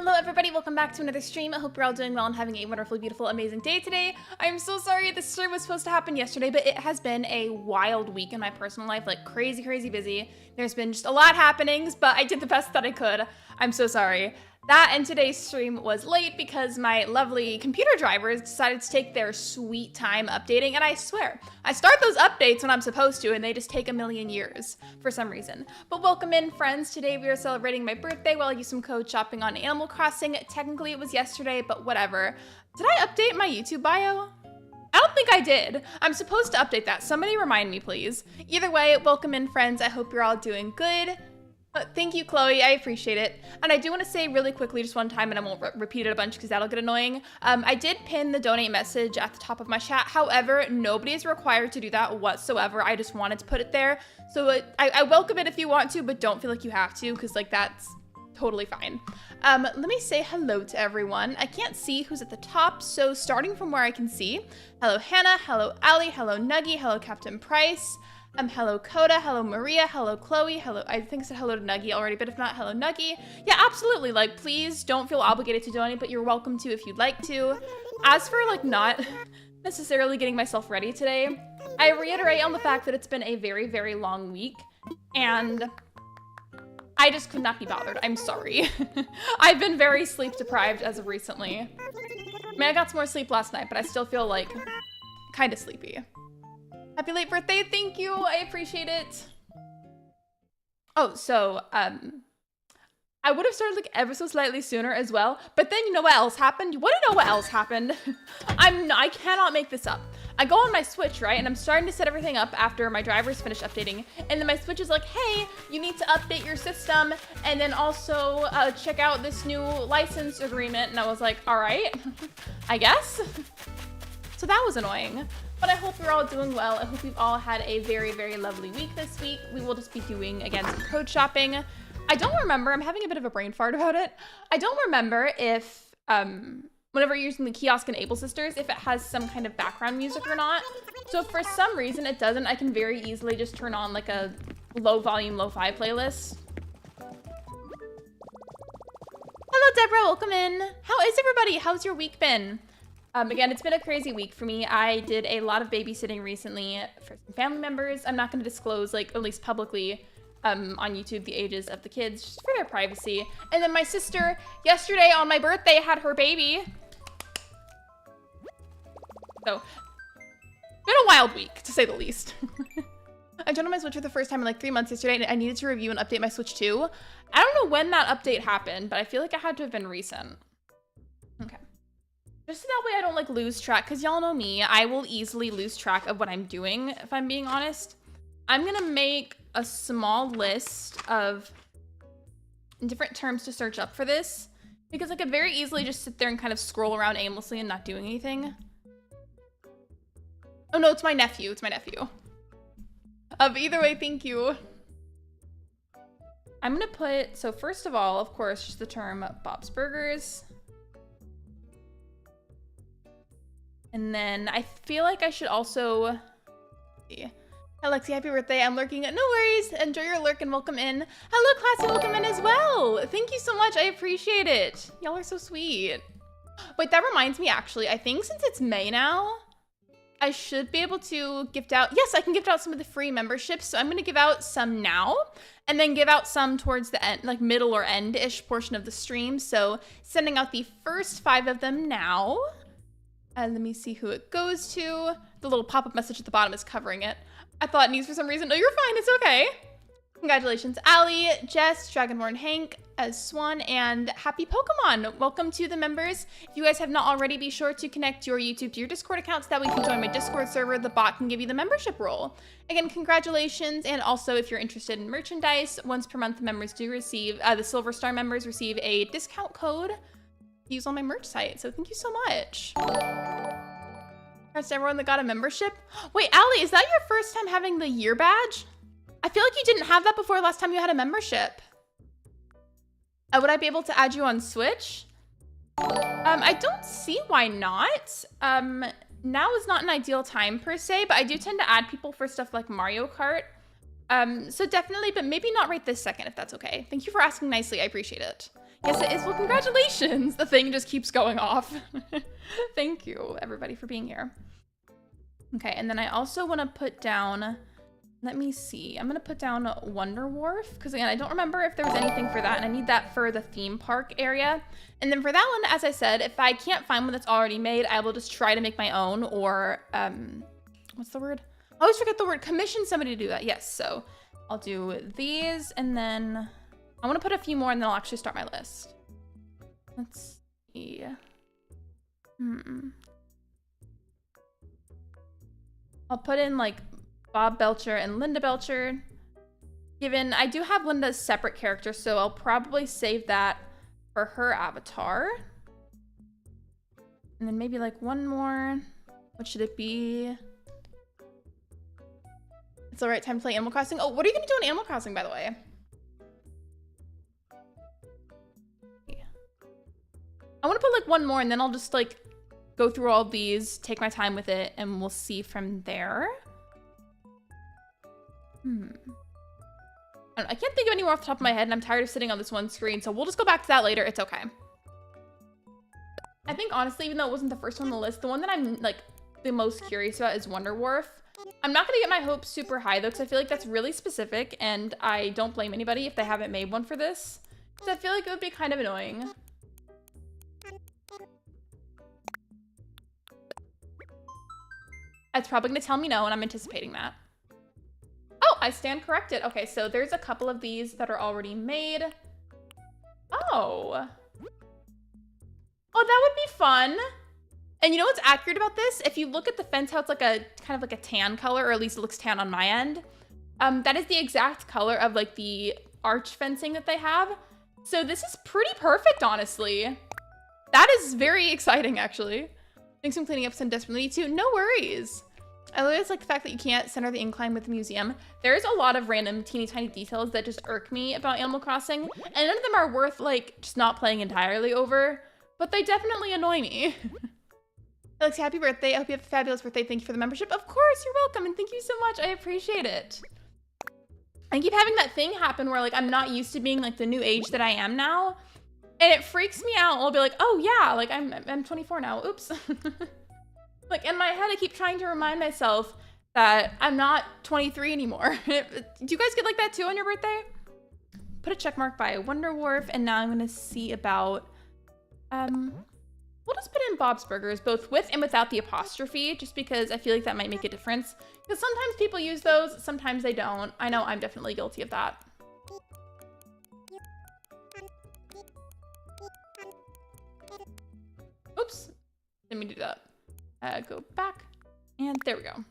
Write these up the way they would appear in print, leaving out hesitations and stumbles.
Hello everybody, welcome back to another stream. I hope you're all doing well and having a wonderful, beautiful, amazing day today. I am so sorry this stream was supposed to happen yesterday, but it has been a wild week in my personal life, like crazy busy. There's been just a lot happenings, but I did the best that I could. I'm so sorry. That and today's stream was late because my lovely computer drivers decided to take their sweet time updating, and I swear, I start those updates when I'm supposed to, and they just take a million years for some reason. But welcome in, friends. Today we are celebrating my birthday while I use some code shopping on Animal Crossing. Technically it was yesterday, but whatever. Did I update my YouTube bio? I don't think I did. I'm supposed to update that. Somebody remind me, please. Either way, welcome in, friends. I hope you're all doing good. Thank you, Chloe. I appreciate it. And I do want to say really quickly, just one time, and I won't repeat it a bunch because that'll get annoying. I did pin the donate message at the top of my chat. However, nobody is required to do that whatsoever. I just wanted to put it there. So I welcome it if you want to, but don't feel like you have to because like that's totally fine. Let me say hello to everyone. I can't see who's at the top, so starting from where I can see. Hello, Hannah. Hello, Ali. Hello, Nuggy. Hello, Captain Price. Hello Coda, hello Maria, hello Chloe, hello, I think I said hello to Nuggy already, but if not, hello Nuggy. Yeah, absolutely, like, please don't feel obligated to donate, but you're welcome to if you'd like to. As for, like, not necessarily getting myself ready today, I reiterate on the fact that it's been a very long week, and I just could not be bothered. I'm sorry. I've been very sleep deprived as of recently. I mean, I got some more sleep last night, but I still feel, like, kind of sleepy. Happy late birthday, thank you, I appreciate it. Oh, so, I would have started like ever so slightly sooner as well, but then you know what else happened? You wanna know what else happened? I cannot make this up. I go on my Switch, right, and I'm starting to set everything up after my drivers finish updating, and then my Switch is like, hey, you need to update your system, and then also check out this new license agreement, and I was like, all right, I guess. So that was annoying. But I hope you're all doing well. I hope you've all had a very lovely week this week. We will just be doing, again, some code shopping. I don't remember, I'm having a bit of a brain fart about it. I don't remember if, whenever you're using the kiosk in Able Sisters, if it has some kind of background music or not. So if for some reason it doesn't, I can very easily just turn on like a low volume, lo-fi playlist. Hello, Deborah, welcome in. How is everybody? How's your week been? Again, it's been a crazy week for me. I did a lot of babysitting recently for some family members. I'm not going to disclose, like, at least publicly on YouTube, the ages of the kids, just for their privacy. And then my sister, yesterday on my birthday, had her baby. So, been a wild week, to say the least. I joined on my Switch for the first time in like 3 months yesterday, and I needed to review and update my Switch too. I don't know when that update happened, but I feel like it had to have been recent. Okay. Just so that way I don't like lose track, because y'all know me, I will easily lose track of what I'm doing, if I'm being honest. I'm gonna make a small list of different terms to search up for this, because I could very easily just sit there and kind of scroll around aimlessly and not doing anything. Oh no, it's my nephew, it's my nephew. But either way, thank you. I'm gonna put, so first of all, of course, just the term Bob's Burgers. And then I feel like I should also see. Hi, Lexi, happy birthday. I'm lurking. No worries. Enjoy your lurk and welcome in. Hello, Classy, welcome in as well. Thank you so much. I appreciate it. Y'all are so sweet. Wait, that reminds me, actually. I think since it's May now, I should be able to gift out. Yes, I can gift out some of the free memberships. So I'm going to give out some now and then give out some towards the end, like middle or end-ish portion of the stream. So sending out the first 5 of them now. And let me see who it goes to. The little pop-up message at the bottom is covering it. I thought needs for some reason. No, you're fine. It's okay. Congratulations, Ali, Jess, Dragonborn Hank, as Swan, and Happy Pokemon. Welcome to the members. If you guys have not already, be sure to connect your YouTube to your Discord account so that we can join my Discord server. The bot can give you the membership role. Again, congratulations. And also, if you're interested in merchandise, once per month, members do receive, the Silver Star members receive a discount code use on my merch site. So thank you so much. Congrats to everyone that got a membership. Wait, Ali, is that your first time having the year badge? I feel like you didn't have that before last time you had a membership. Would I be able to add you on Switch? I don't see why not. Now is not an ideal time per se, but I do tend to add people for stuff like Mario Kart. So definitely, but maybe not right this second if that's okay. Thank you for asking nicely. I appreciate it. Yes, it is. Well, congratulations. The thing just keeps going off. Thank you, everybody, for being here. Okay, and then I also want to put down, let me see. I'm going to put down Wonder Wharf, because again, I don't remember if there was anything for that, and I need that for the theme park area. And then for that one, as I said, if I can't find one that's already made, I will just try to make my own, or, what's the word? I always forget the word. Commission somebody to do that. Yes, so I'll do these, and then I want to put a few more, and then I'll actually start my list. Let's see. I'll put in like Bob Belcher and Linda Belcher. Given I do have Linda's separate character, so I'll probably save that for her avatar. And then maybe like one more. What should it be? It's the right time to play Animal Crossing. Oh, what are you gonna do on Animal Crossing, by the way? I want to put like one more, and then I'll just like go through all these, take my time with it, and we'll see from there. I can't think of any more off the top of my head, and I'm tired of sitting on this one screen, so we'll just go back to that later. It's okay. I think honestly, even though it wasn't the first one on the list, the one that I'm like the most curious about is Wonder Wharf. I'm not gonna get my hopes super high though, because I feel like that's really specific, and I don't blame anybody if they haven't made one for this, because I feel like it would be kind of annoying. It's probably gonna tell me no, and I'm anticipating that. Oh, I stand corrected. Okay, so there's a couple of these that are already made. Oh. Oh, that would be fun. And you know what's accurate about this? If you look at the fence, how it's like a kind of like a tan color, or at least it looks tan on my end. That is the exact color of like the arch fencing that they have. So this is pretty perfect, honestly. That is very exciting, actually. Thanks for cleaning up some desperately need to. No worries. I always like the fact that you can't center the incline with the museum. There's a lot of random teeny tiny details that just irk me about Animal Crossing, and none of them are worth like just not playing entirely over, but they definitely annoy me. Lexi, happy birthday. I hope you have a fabulous birthday. Thank you for the membership. Of course, you're welcome, and thank you so much. I appreciate it. I keep having that thing happen where like I'm not used to being like the new age that I am now. And it freaks me out. I'll be like, oh yeah, like I'm 24 now. Oops. Like in my head, I keep trying to remind myself that I'm not 23 anymore. Do you guys get like that too on your birthday? Put a check mark by Wonder Wharf, and now I'm gonna see about, we'll just put in Bob's Burgers, both with and without the apostrophe, just because I feel like that might make a difference. Because sometimes people use those, sometimes they don't. I know I'm definitely guilty of that. Oops, didn't mean to do that. Go back, and there we go.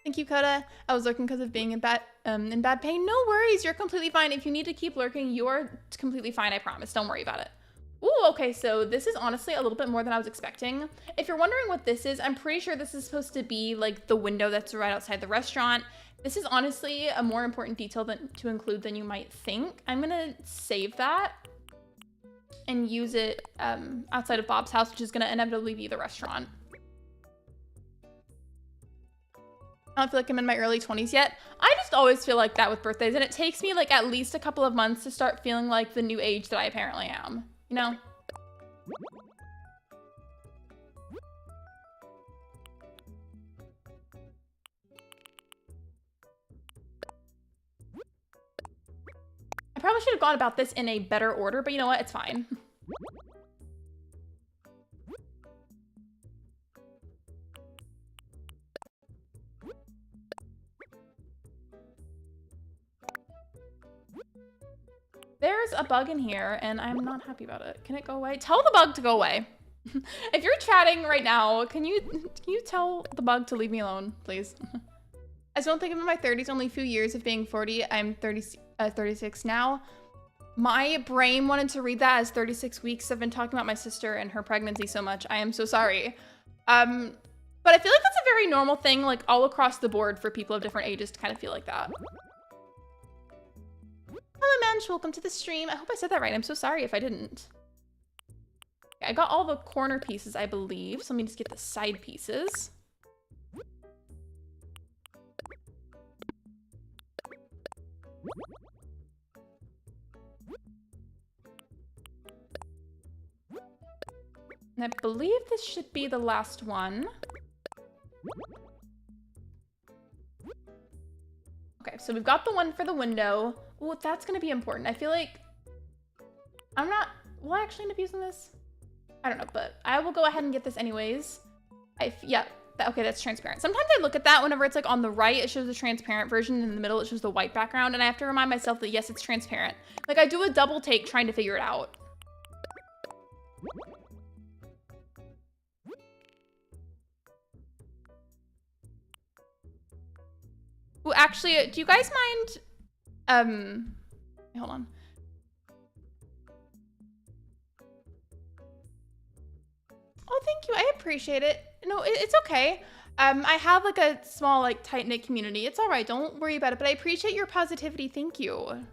Thank you, Coda. I was lurking because of being in bad pain. No worries, you're completely fine. If you need to keep lurking, you are completely fine, I promise. Don't worry about it. Ooh, okay, so this is honestly a little bit more than I was expecting. If you're wondering what this is, I'm pretty sure this is supposed to be like the window that's right outside the restaurant. This is honestly a more important detail to include than you might think. I'm gonna save that and use it outside of Bob's house, which is gonna inevitably be the restaurant. I don't feel like I'm in my early 20s yet. I just always feel like that with birthdays, and it takes me like at least a couple of months to start feeling like the new age that I apparently am, you know? I probably should have gone about this in a better order, but you know what? It's fine. There's a bug in here, and I'm not happy about it. Can it go away? Tell the bug to go away. If you're chatting right now, can you tell the bug to leave me alone, please? I still don't think I'm in my 30s, only a few years of being 40. I'm 36 now. My brain wanted to read that as 36 weeks. I've been talking about my sister and her pregnancy so much. I am so sorry. But I feel like that's a very normal thing, like all across the board for people of different ages to kind of feel like that. Hello, Mensch. Welcome to the stream. I hope I said that right. I'm so sorry if I didn't. Okay, I got all the corner pieces, I believe. So let me just get the side pieces. And I believe this should be the last one. Okay, so we've got the one for the window. Oh, that's gonna be important. I feel like will I actually end up using this? I don't know, but I will go ahead and get this anyways. Yeah, okay, that's transparent. Sometimes I look at that whenever it's like on the right, it shows the transparent version, and in the middle, it shows the white background, and I have to remind myself that yes, it's transparent. Like I do a double take trying to figure it out. Ooh, actually, do you guys mind, hold on. Oh, thank you. I appreciate it. No, it's okay. I have like a small, like tight-knit community. It's all right. Don't worry about it. But I appreciate your positivity. Thank you.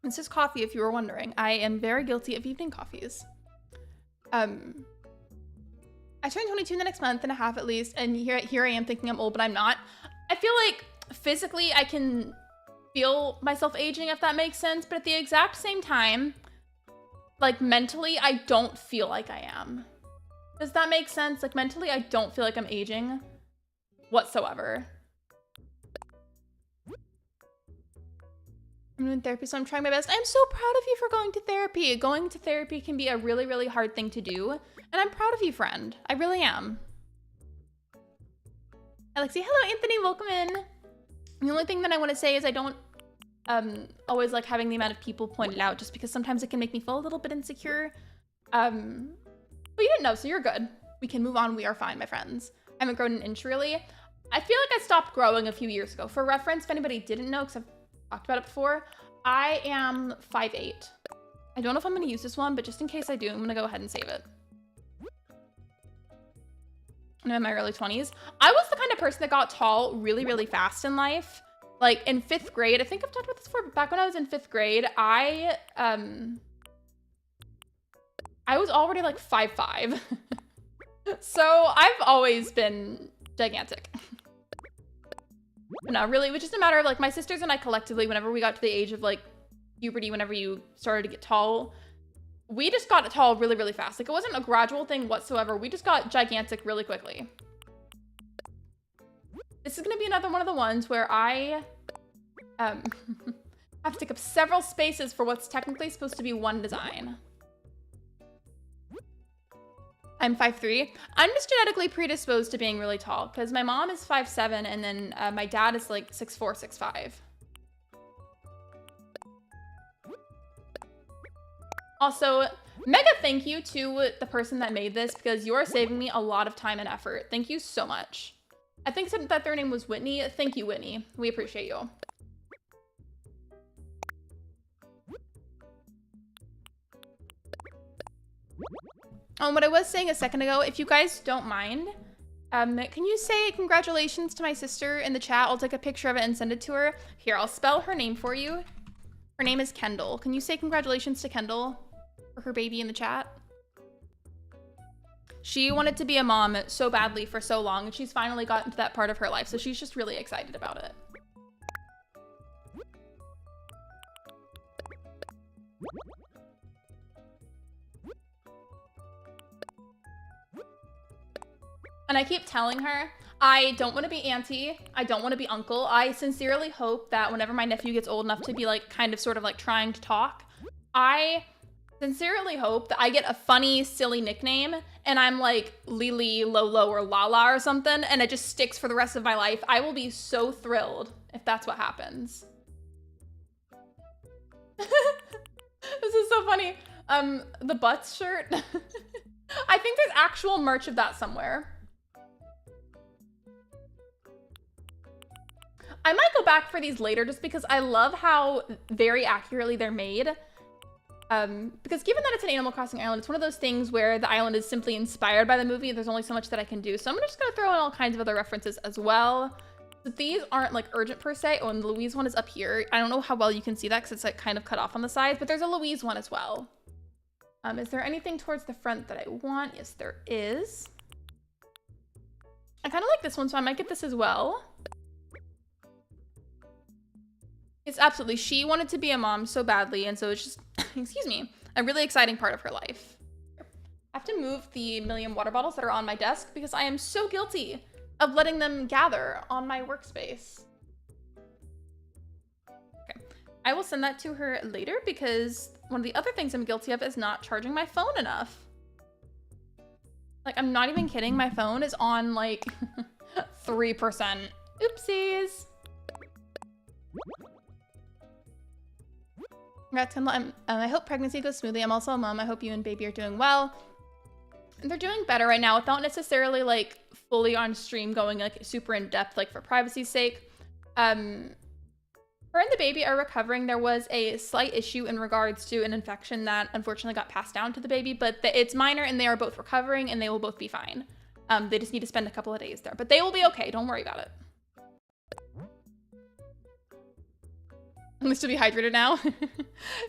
This is coffee, if you were wondering. I am very guilty of evening coffees. I turn 22 in the next month and a half at least, and here I am thinking I'm old, but I'm not. I feel like physically I can feel myself aging, if that makes sense, but at the exact same time, like mentally, I don't feel like I am. Does that make sense? Like mentally, I don't feel like I'm aging whatsoever. I'm in therapy, so I'm trying my best. I'm so proud of you for going to therapy. Going to therapy can be a really, really hard thing to do. And I'm proud of you, friend. I really am. Lexi, hello, Anthony. Welcome in. The only thing that I want to say is I don't always like having the amount of people pointed out just because sometimes it can make me feel a little bit insecure. But you didn't know, so you're good. We can move on. We are fine, my friends. I haven't grown an inch really. I feel like I stopped growing a few years ago. For reference, if anybody didn't know, because I've talked about it before, I am 5'8". I don't know if I'm going to use this one, but just in case I do, I'm going to go ahead and save it. I'm in my early 20s. I was the kind of person that got tall really, really fast in life. Like in 5th grade, I think I've talked about this before, but back when I was in 5th grade, I was already like 5'5". So I've always been gigantic. But no, really, it was just a matter of like my sisters and I collectively, whenever we got to the age of like puberty, whenever you started to get tall, we just got tall really, really fast. Like it wasn't a gradual thing whatsoever. We just got gigantic really quickly. This is going to be another one of the ones where I have to take up several spaces for what's technically supposed to be one design. I'm 5'3". I'm just genetically predisposed to being really tall because my mom is 5'7", and then my dad is like 6'4", 6'5". Also, mega thank you to the person that made this because you are saving me a lot of time and effort. Thank you so much. I think that their name was Whitney. Thank you, Whitney. We appreciate you. What I was saying a second ago, if you guys don't mind, can you say congratulations to my sister in the chat? I'll take a picture of it and send it to her. Here, I'll spell her name for you. Her name is Kendall. Can you say congratulations to Kendall for her baby in the chat? She wanted to be a mom so badly for so long, and she's finally gotten to that part of her life, so she's just really excited about it. And I keep telling her, I don't want to be auntie. I don't want to be uncle. I sincerely hope that whenever my nephew gets old enough to be like kind of sort of like trying to talk, I sincerely hope that I get a funny, silly nickname and I'm like Lily, Lolo, or Lala or something, and it just sticks for the rest of my life. I will be so thrilled if that's what happens. This is so funny. The butts shirt. I think there's actual merch of that somewhere. I might go back for these later just because I love how very accurately they're made. Because given that it's an Animal Crossing island, it's one of those things where the island is simply inspired by the movie. There's only so much that I can do. So I'm just going to throw in all kinds of other references as well. But these aren't like urgent per se. Oh, and the Louise one is up here. I don't know how well you can see that because it's like kind of cut off on the sides, but there's a Louise one as well. Is there anything towards the front that I want? Yes, there is. I kind of like this one, so I might get this as well. It's absolutely, she wanted to be a mom so badly, and so it's just, excuse me, a really exciting part of her life. I have to move the million water bottles that are on my desk because I am so guilty of letting them gather on my workspace. Okay, I will send that to her later because one of the other things I'm guilty of is not charging my phone enough. Like, I'm not even kidding. My phone is on like 3%. Oopsies. Congrats, Kendall. I hope pregnancy goes smoothly. I'm also a mom. I hope you and baby are doing well. And they're doing better right now without necessarily like fully on stream going like super in depth, like for privacy's sake. Her and the baby are recovering. There was a slight issue in regards to an infection that unfortunately got passed down to the baby, but it's minor and they are both recovering and they will both be fine. They just need to spend a couple of days there, but they will be okay. Don't worry about it. At least to be hydrated now.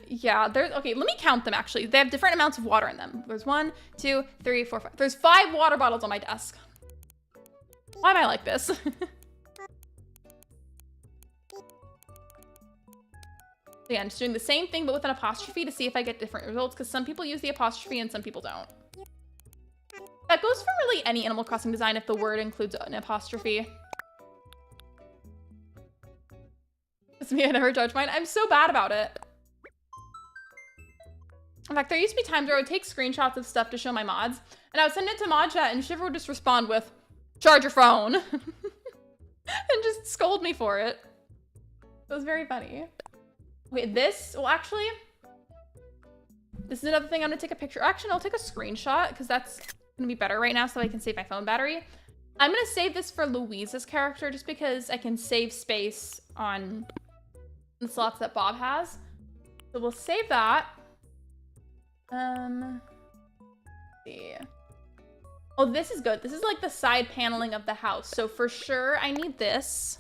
Yeah, okay, let me count them actually. They have different amounts of water in them. There's 1, 2, 3, 4, 5. There's 5 water bottles on my desk. Why am I like this? Yeah, I'm just doing the same thing but with an apostrophe to see if I get different results because some people use the apostrophe and some people don't. That goes for really any Animal Crossing design if the word includes an apostrophe. It's me, I never judge mine. I'm so bad about it. In fact, there used to be times where I would take screenshots of stuff to show my mods, and I would send it to mod chat, and Shiver would just respond with, "Charge your phone," and just scold me for it. It was very funny. Wait, well, actually, this is another thing I'm gonna take a picture. Actually, I'll take a screenshot, because that's gonna be better right now, so I can save my phone battery. I'm gonna save this for Louise's character, just because I can save space on the slots that Bob has. So we'll save that. Let's see. Oh, this is good. This is like the side paneling of the house. So for sure, I need this.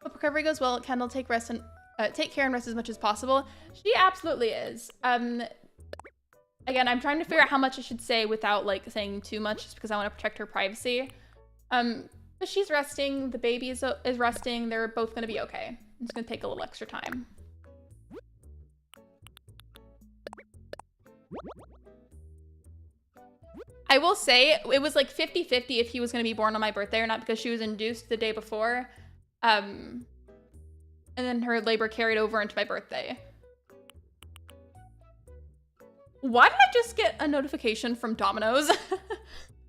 Hope recovery goes well. Kendall, take care and rest as much as possible. She absolutely is. Again, I'm trying to figure out how much I should say without like saying too much, just because I want to protect her privacy. But she's resting. The baby is resting. They're both gonna be okay. I'm just gonna take a little extra time. I will say it was like 50-50 if he was gonna be born on my birthday or not because she was induced the day before. And then her labor carried over into my birthday. Why did I just get a notification from Domino's?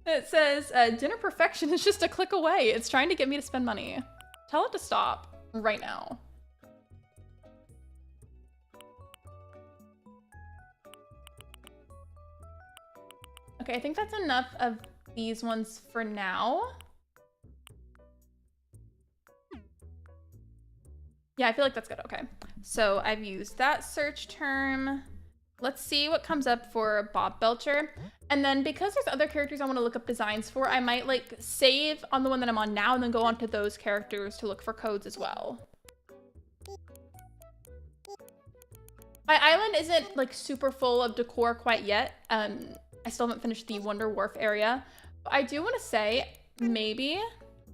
It says, dinner perfection is just a click away. It's trying to get me to spend money. Tell it to stop right now. Okay, I think that's enough of these ones for now. Yeah, I feel like that's good. Okay, so I've used that search term. Let's see what comes up for Bob Belcher. And then because there's other characters I want to look up designs for, I might like save on the one that I'm on now and then go on to those characters to look for codes as well. My island isn't like super full of decor quite yet. I still haven't finished the Wonder Wharf area. But I do want to say, maybe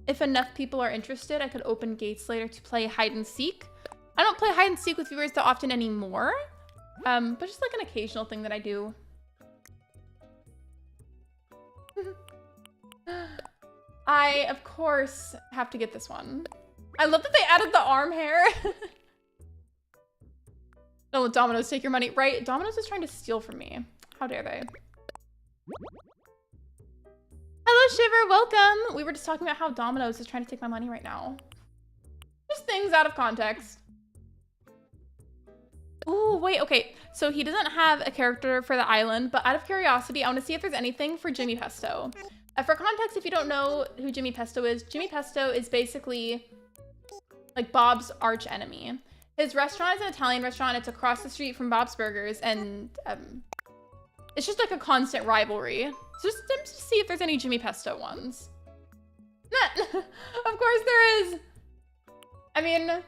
if enough people are interested, I could open gates later to play hide and seek. I don't play hide and seek with viewers that often anymore. But just like an occasional thing that I do. I, of course, have to get this one. I love that they added the arm hair. Don't let Domino's take your money. Right? Domino's is trying to steal from me. How dare they? Hello, Shiver. Welcome. We were just talking about how Domino's is trying to take my money right now. Just things out of context. Ooh, wait, okay. So he doesn't have a character for the island, but out of curiosity, I want to see if there's anything for Jimmy Pesto. For context, if you don't know who Jimmy Pesto is basically like Bob's arch enemy. His restaurant is an Italian restaurant. It's across the street from Bob's Burgers, and it's just like a constant rivalry. So just to see if there's any Jimmy Pesto ones. Of course there is. I mean, that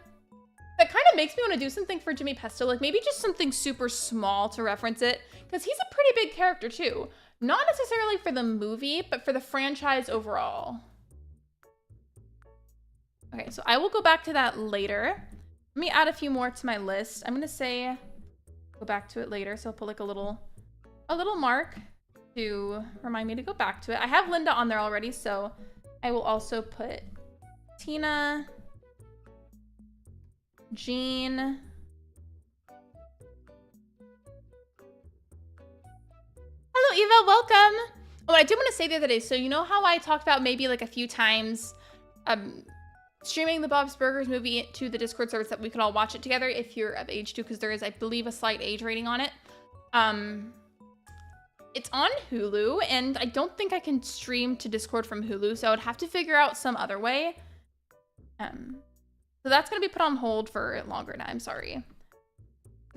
kind of makes me want to do something for Jimmy Pesto, like maybe just something super small to reference it, because he's a pretty big character too. Not necessarily for the movie, but for the franchise overall. Okay, so I will go back to that later. Let me add a few more to my list. I'm gonna say go back to it later. So I'll put like a little mark to remind me to go back to it. I have Linda on there already, so I will also put Tina, Jean, hello Eva, welcome. Oh, I did want to say the other day, so you know how I talked about maybe like a few times streaming the Bob's Burgers movie to the Discord server so that we could all watch it together if you're of age too, because there is, I believe, a slight age rating on it. It's on Hulu, and I don't think I can stream to Discord from Hulu, so I would have to figure out some other way. So that's going to be put on hold for longer now. I'm sorry.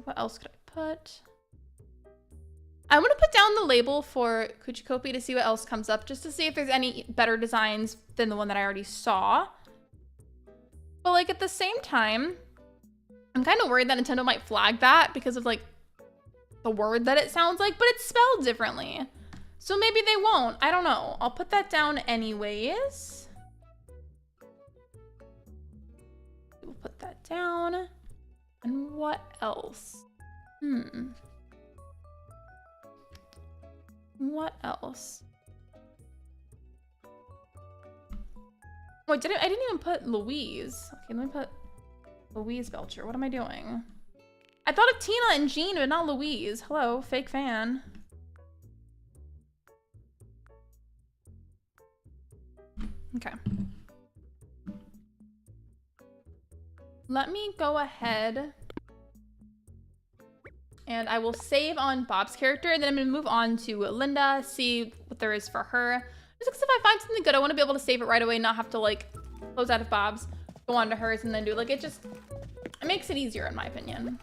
What else could I put? I want to put down the label for Kuchikopi to see what else comes up, just to see if there's any better designs than the one that I already saw. But like at the same time, I'm kind of worried that Nintendo might flag that because of like the word that it sounds like, but it's spelled differently. So maybe they won't. I don't know. I'll put that down anyways. We'll put that down. And what else? What else? Wait, I didn't even put Louise. Okay, let me put Louise Belcher. What am I doing? I thought of Tina and Jean, but not Louise. Hello, fake fan. Okay. Let me go ahead and I will save on Bob's character, and then I'm gonna move on to Linda, see what there is for her. Just because if I find something good, I want to be able to save it right away, not have to like close out of Bob's, go on to hers, and then do like it makes it easier in my opinion.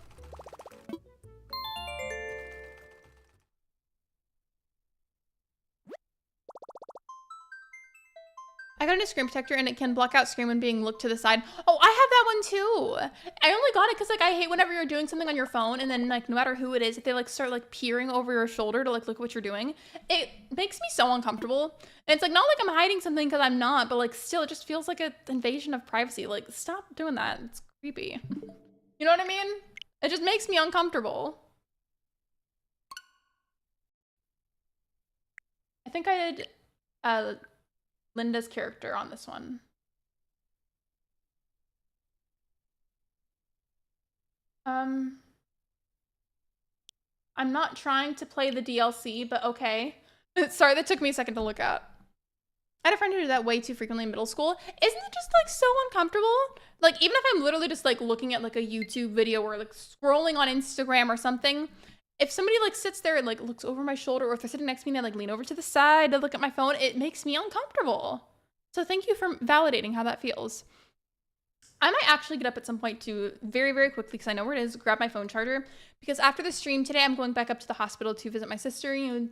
I got a new screen protector and it can block out screen when being looked to the side. Oh, I have that one too. I only got it because like I hate whenever you're doing something on your phone and then like no matter who it is, if they like start like peering over your shoulder to like look what you're doing, it makes me so uncomfortable. And it's like not like I'm hiding something because I'm not, but like still it just feels like an invasion of privacy. Like stop doing that. It's creepy. You know what I mean? It just makes me uncomfortable. I think I did Linda's character on this one. I'm not trying to play the DLC, but okay. Sorry, that took me a second to look at. I had a friend who did that way too frequently in middle school. Isn't it just like so uncomfortable? Like even if I'm literally just like looking at like a YouTube video or like scrolling on Instagram or something, if somebody like sits there and like looks over my shoulder, or if they're sitting next to me and they like lean over to the side to look at my phone, it makes me uncomfortable. So thank you for validating how that feels. I might actually get up at some point to very, very quickly, because I know where it is, grab my phone charger. Because after the stream today, I'm going back up to the hospital to visit my sister, you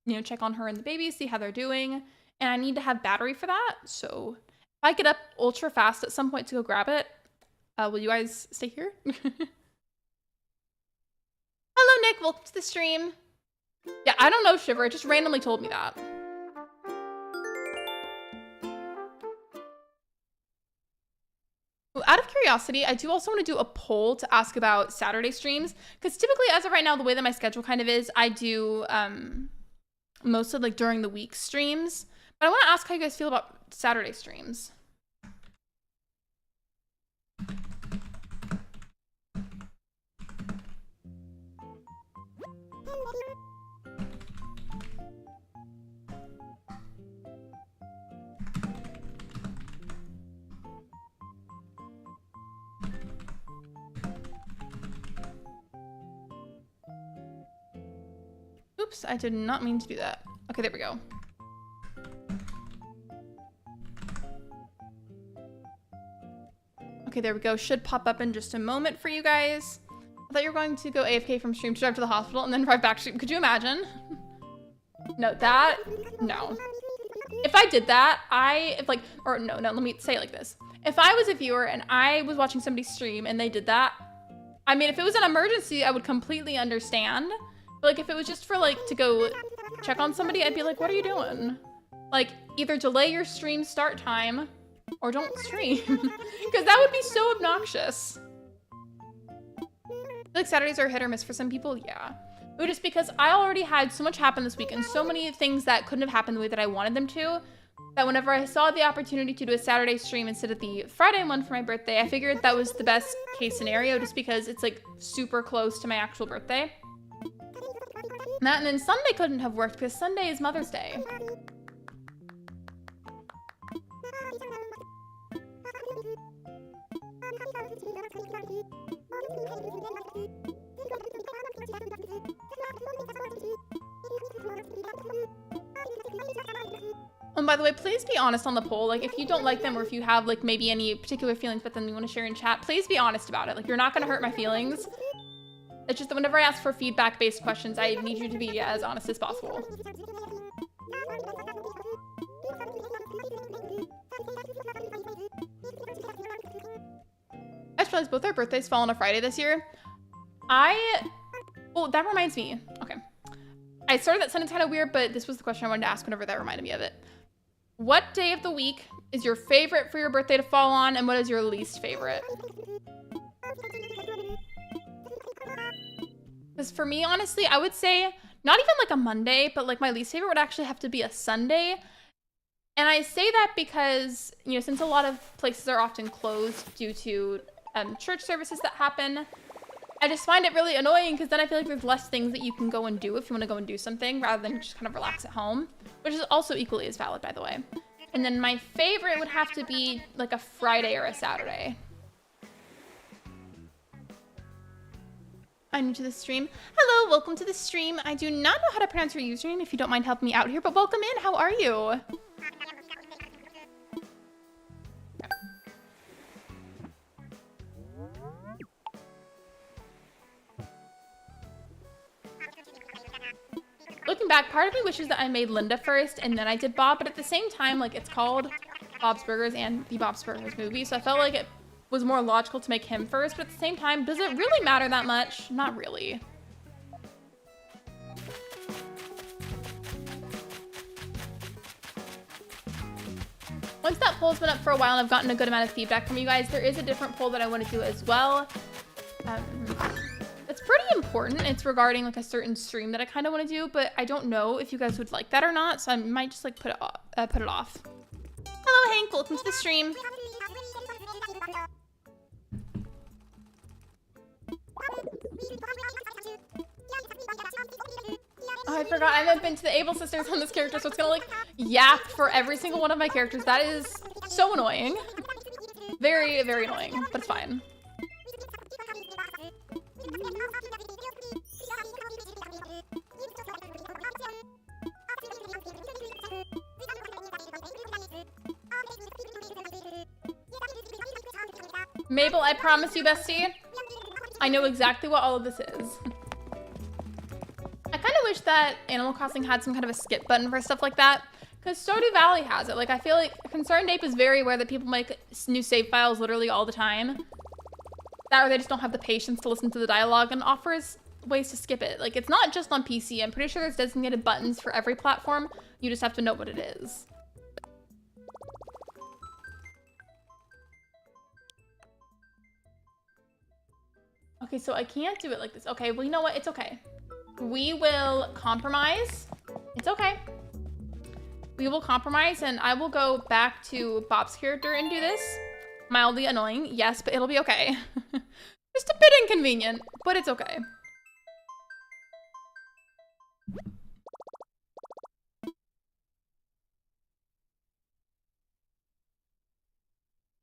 know, check on her and the baby, see how they're doing. And I need to have battery for that. So if I get up ultra fast at some point to go grab it, will you guys stay here? Hello, Nick. Welcome to the stream. Yeah, I don't know, Shiver. It just randomly told me that. Out of curiosity, I do also want to do a poll to ask about Saturday streams, because typically as of right now, the way that my schedule kind of is, I do most of like during the week streams, but I want to ask how you guys feel about Saturday streams. Oops, I did not mean to do that. Okay, there we go. Okay, there we go. Should pop up in just a moment for you guys. I thought you were going to go AFK from stream to drive to the hospital and then drive back to stream. Could you imagine? No, no. If I did that, let me say it like this. If I was a viewer and I was watching somebody stream and they did that, I mean, if it was an emergency, I would completely understand. But like if it was just for like to go check on somebody, I'd be like, what are you doing? Like either delay your stream start time or don't stream. Because that would be so obnoxious. Like like Saturdays are hit or miss for some people, yeah. But just because I already had so much happen this week and so many things that couldn't have happened the way that I wanted them to, that whenever I saw the opportunity to do a Saturday stream instead of the Friday one for my birthday, I figured that was the best case scenario just because it's like super close to my actual birthday. That and then Sunday couldn't have worked because Sunday is Mother's Day. And by the way, please be honest on the poll. Like, if you don't like them or if you have, like, maybe any particular feelings about them you want to share in chat, please be honest about it. Like, you're not going to hurt my feelings. It's just that whenever I ask for feedback-based questions, I need you to be as honest as possible. I just realized both our birthdays fall on a Friday this year. Well, that reminds me. Okay. I started that sentence kind of weird, but this was the question I wanted to ask whenever that reminded me of it. What day of the week is your favorite for your birthday to fall on, and what is your least favorite? Because for me, honestly, I would say not even like a Monday, but like my least favorite would actually have to be a Sunday. And I say that because, you know, since a lot of places are often closed due to church services that happen, I just find it really annoying because then I feel like there's less things that you can go and do if you want to go and do something rather than just kind of relax at home, which is also equally as valid, by the way. And then my favorite would have to be like a Friday or a Saturday. I'm new to the stream. Hello, welcome to the stream. I do not know how to pronounce your username if you don't mind helping me out here, but welcome in. How are you? Looking back, part of me wishes that I made Linda first and then I did Bob, but at the same time, like, it's called Bob's Burgers and the Bob's Burgers movie, so I felt like it was more logical to make him first, but at the same time, does it really matter that much? Not really. Once that poll's been up for a while and I've gotten a good amount of feedback from you guys, there is a different poll that I want to do as well. It's pretty important. It's regarding like a certain stream that I kind of want to do, but I don't know if you guys would like that or not, so I might just like put it off. Hello, Hank. Welcome to the stream. Oh, I forgot. I haven't been to the Able Sisters on this character, so it's gonna like yap for every single one of my characters. That is so annoying. Very, very annoying, but it's fine. Mabel, I promise you, bestie, I know exactly what all of this is. I kind of wish that Animal Crossing had some kind of a skip button for stuff like that, because Stardew Valley has it. Like, I feel like Concerned Ape is very aware that people make new save files literally all the time. That or they just don't have the patience to listen to the dialogue and offers ways to skip it. Like, it's not just on PC. I'm pretty sure there's designated buttons for every platform. You just have to know what it is. Okay, so I can't do it like this. Okay, well, you know what? It's okay. We will compromise. It's okay. We will compromise, and I will go back to Bob's character and do this. Mildly annoying, yes, but it'll be okay. Just a bit inconvenient, but it's okay.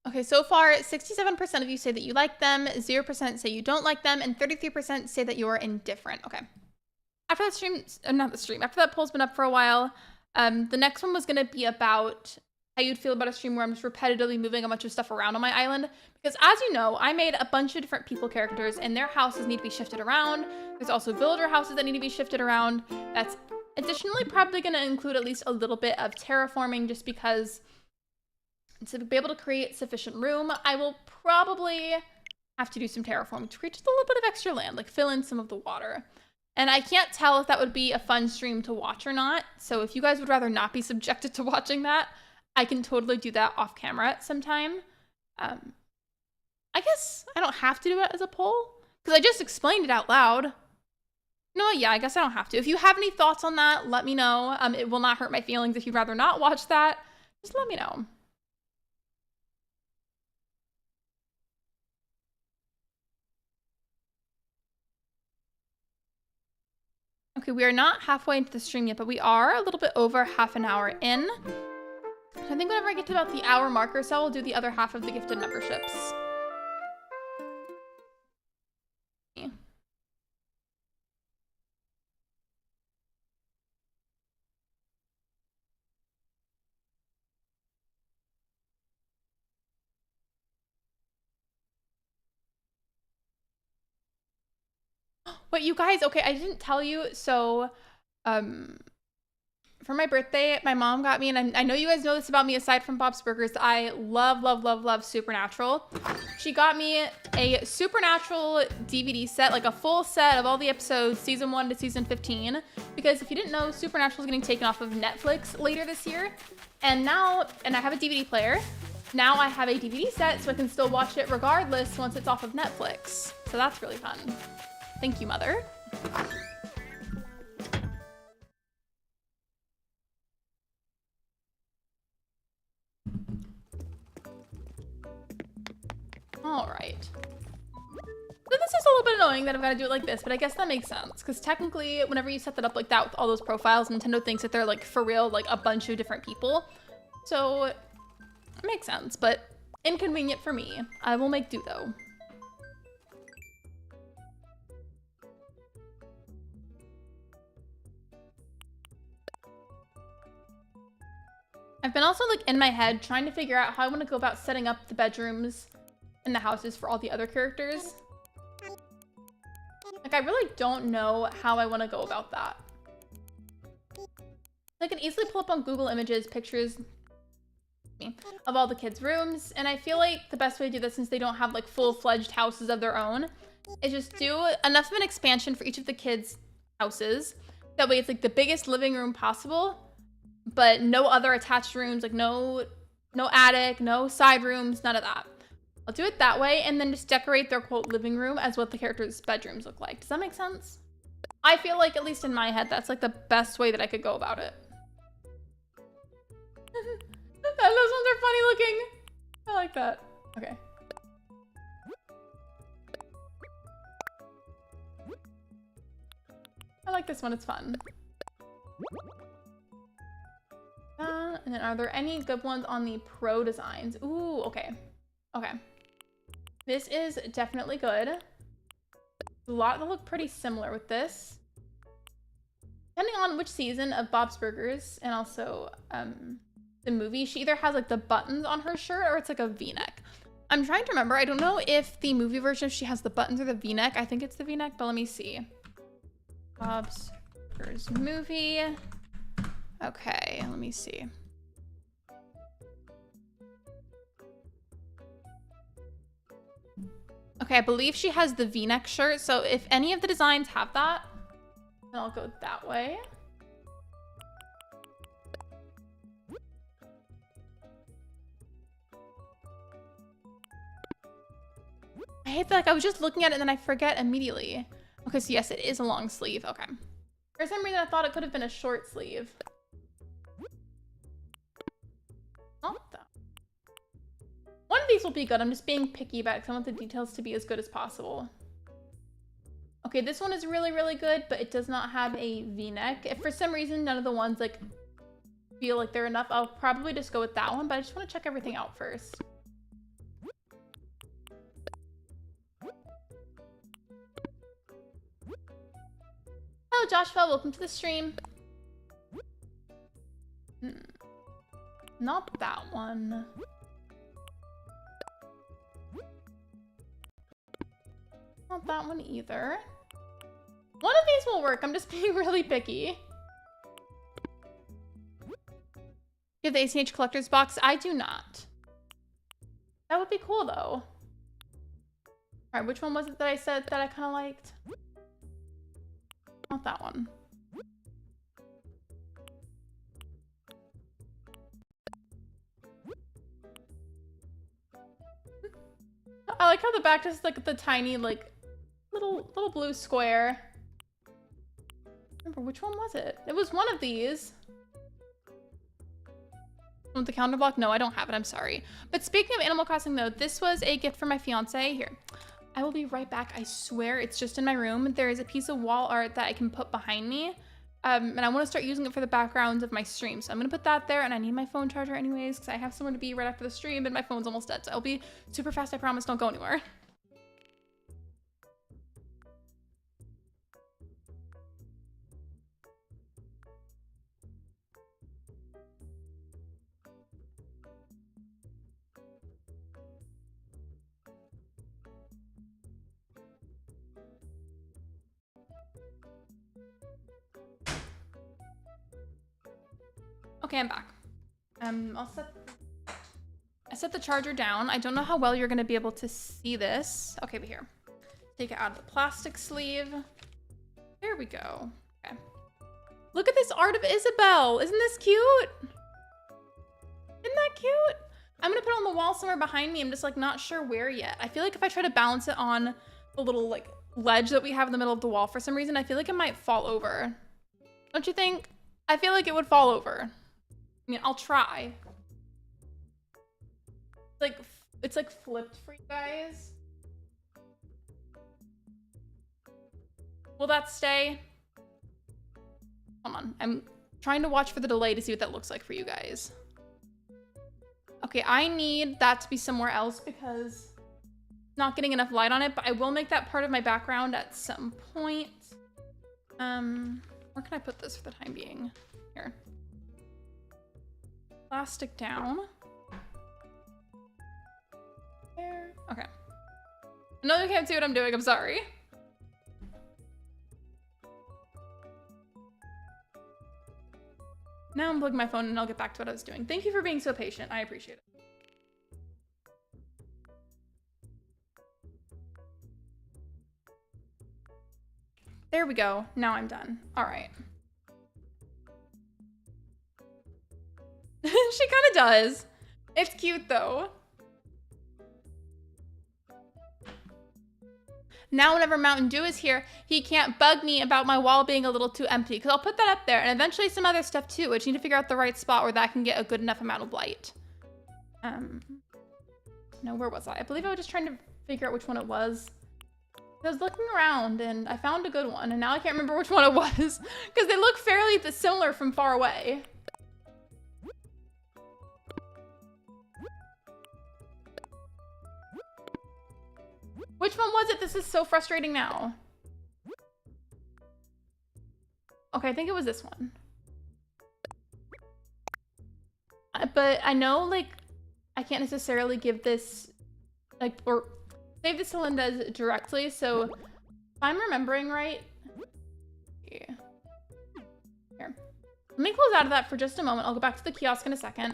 Okay, so far, 67% of you say that you like them, 0% say you don't like them, and 33% say that you are indifferent. Okay. After that stream, not the stream, after that poll's been up for a while, the next one was going to be about how you'd feel about a stream where I'm just repetitively moving a bunch of stuff around on my island. Because as you know, I made a bunch of different people characters, and their houses need to be shifted around. There's also villager houses that need to be shifted around. That's additionally probably going to include at least a little bit of terraforming, just because to be able to create sufficient room, I will probably have to do some terraforming to create just a little bit of extra land, like fill in some of the water. And I can't tell if that would be a fun stream to watch or not. So if you guys would rather not be subjected to watching that, I can totally do that off camera sometime. I guess I don't have to do it as a poll, Because I just explained it out loud. No, yeah, I guess I don't have to. If you have any thoughts on that, let me know. It will not hurt my feelings if you'd rather not watch that. Just let me know. Okay, we are not halfway into the stream yet, but we are a little bit over half an hour in. I think whenever I get to about the hour marker, so I'll do the other half of the gifted memberships. Wait, you guys, okay, I didn't tell you. So, for my birthday, my mom got me, and I know you guys know this about me aside from Bob's Burgers, I love, love, love, love Supernatural. She got me a Supernatural DVD set, like a full set of all the episodes, season 1 to season 15. Because if you didn't know, Supernatural is getting taken off of Netflix later this year. And now, and I have a DVD player. Now I have a DVD set, so I can still watch it regardless once it's off of Netflix. So that's really fun. Thank you, Mother. All right. So this is a little bit annoying that I've got to do it like this, but I guess that makes sense. Because technically, whenever you set that up like that with all those profiles, Nintendo thinks that they're like, for real, like a bunch of different people. So it makes sense, but inconvenient for me. I will make do though. I've been also like in my head trying to figure out how I want to go about setting up the bedrooms and the houses for all the other characters. Like, I really don't know how I want to go about that. I can easily pull up on Google Images pictures of all the kids' rooms, and I feel like the best way to do this, since they don't have like full-fledged houses of their own, is just do enough of an expansion for each of the kids' houses. That way it's like the biggest living room possible, but no other attached rooms, like no attic, no side rooms, none of that. I'll do it that way, and then just decorate their quote living room as what the characters' bedrooms look like. Does that make sense? I feel like, at least in my head, that's like the best way that I could go about it. Those ones are funny looking. I like that. Okay. I like this one, it's fun. And then are there any good ones on the pro designs? Ooh, okay. Okay. This is definitely good. A lot that look pretty similar with this. Depending on which season of Bob's Burgers and also the movie, she either has like the buttons on her shirt or it's like a v-neck. I'm trying to remember. I don't know if the movie version, if she has the buttons or the v-neck. I think it's the v-neck, but let me see. Bob's Burgers movie. Okay, let me see. Okay, I believe she has the v-neck shirt. So if any of the designs have that, then I'll go that way. I hate that, like, I was just looking at it and then I forget immediately. Okay, so yes, it is a long sleeve. Okay. For some reason, I thought it could have been a short sleeve. Not that. One of these will be good. I'm just being picky about it because I want the details to be as good as possible. Okay, this one is really, really good, but it does not have a v-neck. If for some reason none of the ones like feel like they're enough, I'll probably just go with that one, but I just want to check everything out first. Hello, Joshua. Welcome to the stream. Not that one. Not that one either. One of these will work. I'm just being really picky. You have the ACH collector's box? I do not. That would be cool though. All right, which one was it that I said that I kind of liked? Not that one. I like how the back just like the tiny like little blue square. Remember, which one was it? It was one of these. Want the counter block? No, I don't have it. I'm sorry. But speaking of Animal Crossing, though, this was a gift from my fiance. Here, I will be right back. I swear it's just in my room. There is a piece of wall art that I can put behind me. And I want to start using it for the backgrounds of my stream. So I'm going to put that there, and I need my phone charger anyways because I have somewhere to be right after the stream and my phone's almost dead. So I'll be super fast. I promise. Don't go anywhere. Okay, I'm back. I set the charger down. I don't know how well you're gonna be able to see this. Okay, but here. Take it out of the plastic sleeve. There we go. Okay. Look at this art of Isabel. Isn't this cute? Isn't that cute? I'm gonna put it on the wall somewhere behind me. I'm just like not sure where yet. I feel like if I try to balance it on the little like ledge that we have in the middle of the wall for some reason, I feel like it might fall over. Don't you think? I feel like it would fall over. I mean, I'll try. It's like flipped for you guys. Will that stay? Hold on, I'm trying to watch for the delay to see what that looks like for you guys. Okay, I need that to be somewhere else because I'm not getting enough light on it, but I will make that part of my background at some point. Where can I put this for the time being? Here. Plastic down. There. Okay. I know you can't see what I'm doing, I'm sorry. Now I'm plugging my phone and I'll get back to what I was doing. Thank you for being so patient. I appreciate it. There we go. Now I'm done. All right. She kind of does. It's cute though. Now whenever Mountain Dew is here, he can't bug me about my wall being a little too empty because I'll put that up there and eventually some other stuff too. I just need to figure out the right spot where that can get a good enough amount of light. No, where was I? I believe I was just trying to figure out which one it was. I was looking around and I found a good one and now I can't remember which one it was because they look fairly similar from far away. Which one was it? This is so frustrating now. Okay, I think it was this one. But I know, like, I can't necessarily give this, like, or save this to Linda's directly, so if I'm remembering right. Yeah. Here. Let me close out of that for just a moment. I'll go back to the kiosk in a second.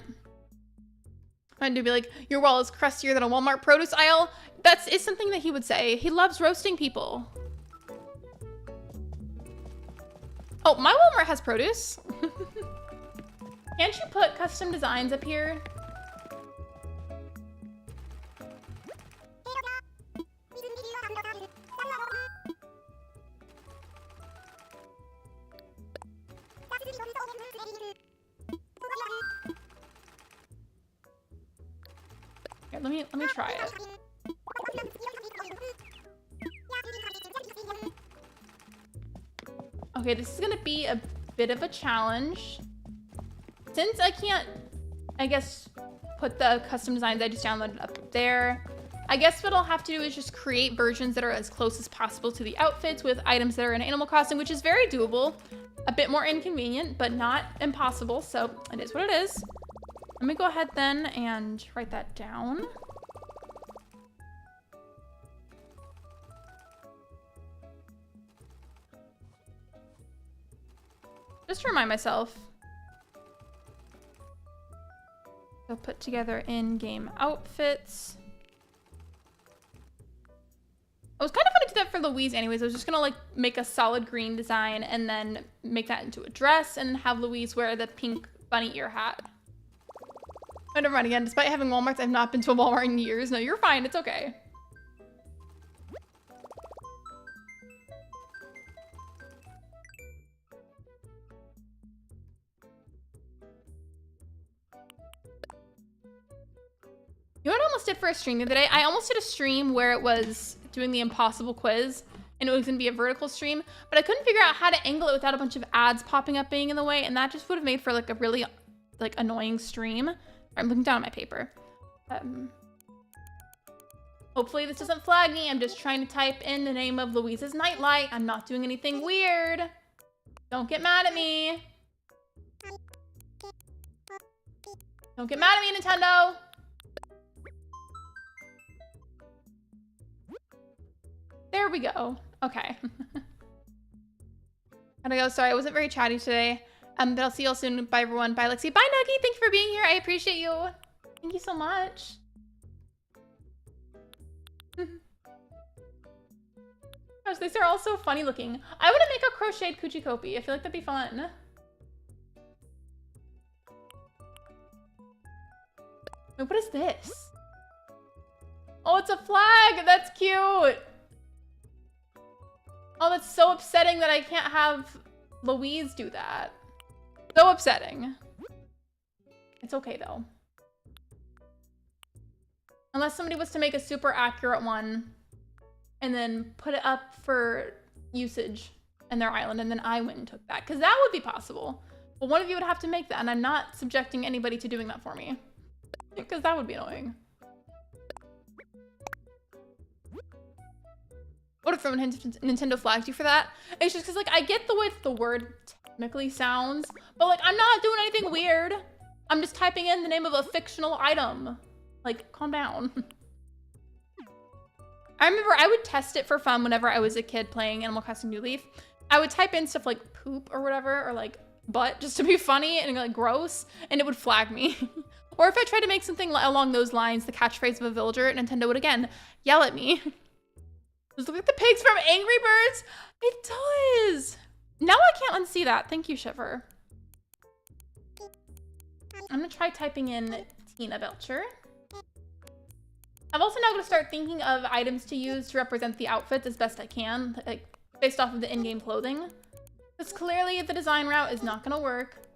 I'm to be like, your wall is crustier than a Walmart produce aisle. That is something that he would say. He loves roasting people. Oh, my Walmart has produce. Can't you put custom designs up here? Here, let me try it. Okay, this is gonna be a bit of a challenge. Since I can't, I guess, put the custom designs I just downloaded up there, I guess what I'll have to do is just create versions that are as close as possible to the outfits with items that are in Animal Crossing, which is very doable. A bit more inconvenient, but not impossible, so it is what it is. Let me go ahead then and write that down. Just to remind myself. So put together in-game outfits. I was kind of gonna do that for Louise anyways. I was just gonna like make a solid green design and then make that into a dress and have Louise wear the pink bunny ear hat. Oh, never mind again. Despite having Walmarts, I've not been to a Walmart in years. No, you're fine. It's okay. You know what I almost did for a stream the other day? I almost did a stream where it was doing the impossible quiz and it was gonna be a vertical stream, but I couldn't figure out how to angle it without a bunch of ads popping up being in the way, and that just would have made for like a really like annoying stream. I'm looking down at my paper. Hopefully this doesn't flag me. I'm just trying to type in the name of Louise's Nightlight. I'm not doing anything weird. Don't get mad at me. Don't get mad at me, Nintendo. There we go. Okay. Gotta go. Sorry, I wasn't very chatty today. But I'll see you all soon. Bye, everyone. Bye, Lexi. Bye, Nuggy. Thank you for being here. I appreciate you. Thank you so much. Gosh, these are all so funny looking. I want to make a crocheted coochie copy. I feel like that'd be fun. Wait, what is this? Oh, it's a flag. That's cute. Oh, that's so upsetting that I can't have Louise do that. So upsetting. It's okay though. Unless somebody was to make a super accurate one and then put it up for usage in their island and then I went and took that. Because that would be possible. But one of you would have to make that and I'm not subjecting anybody to doing that for me. Because that would be annoying. What if someone Nintendo flagged you for that? It's just because like I get the way the word technically sounds, but like I'm not doing anything weird. I'm just typing in the name of a fictional item. Like, calm down. I remember I would test it for fun whenever I was a kid playing Animal Crossing New Leaf. I would type in stuff like poop or whatever, or like butt, just to be funny and like gross, and it would flag me. Or if I tried to make something along those lines, the catchphrase of a villager, Nintendo would again yell at me. Just look at the pigs from Angry Birds. It does. Now I can't unsee that. Thank you, Shiver. I'm gonna try typing in Tina Belcher. I'm also now gonna start thinking of items to use to represent the outfits as best I can, like based off of the in-game clothing. Because clearly the design route is not gonna work.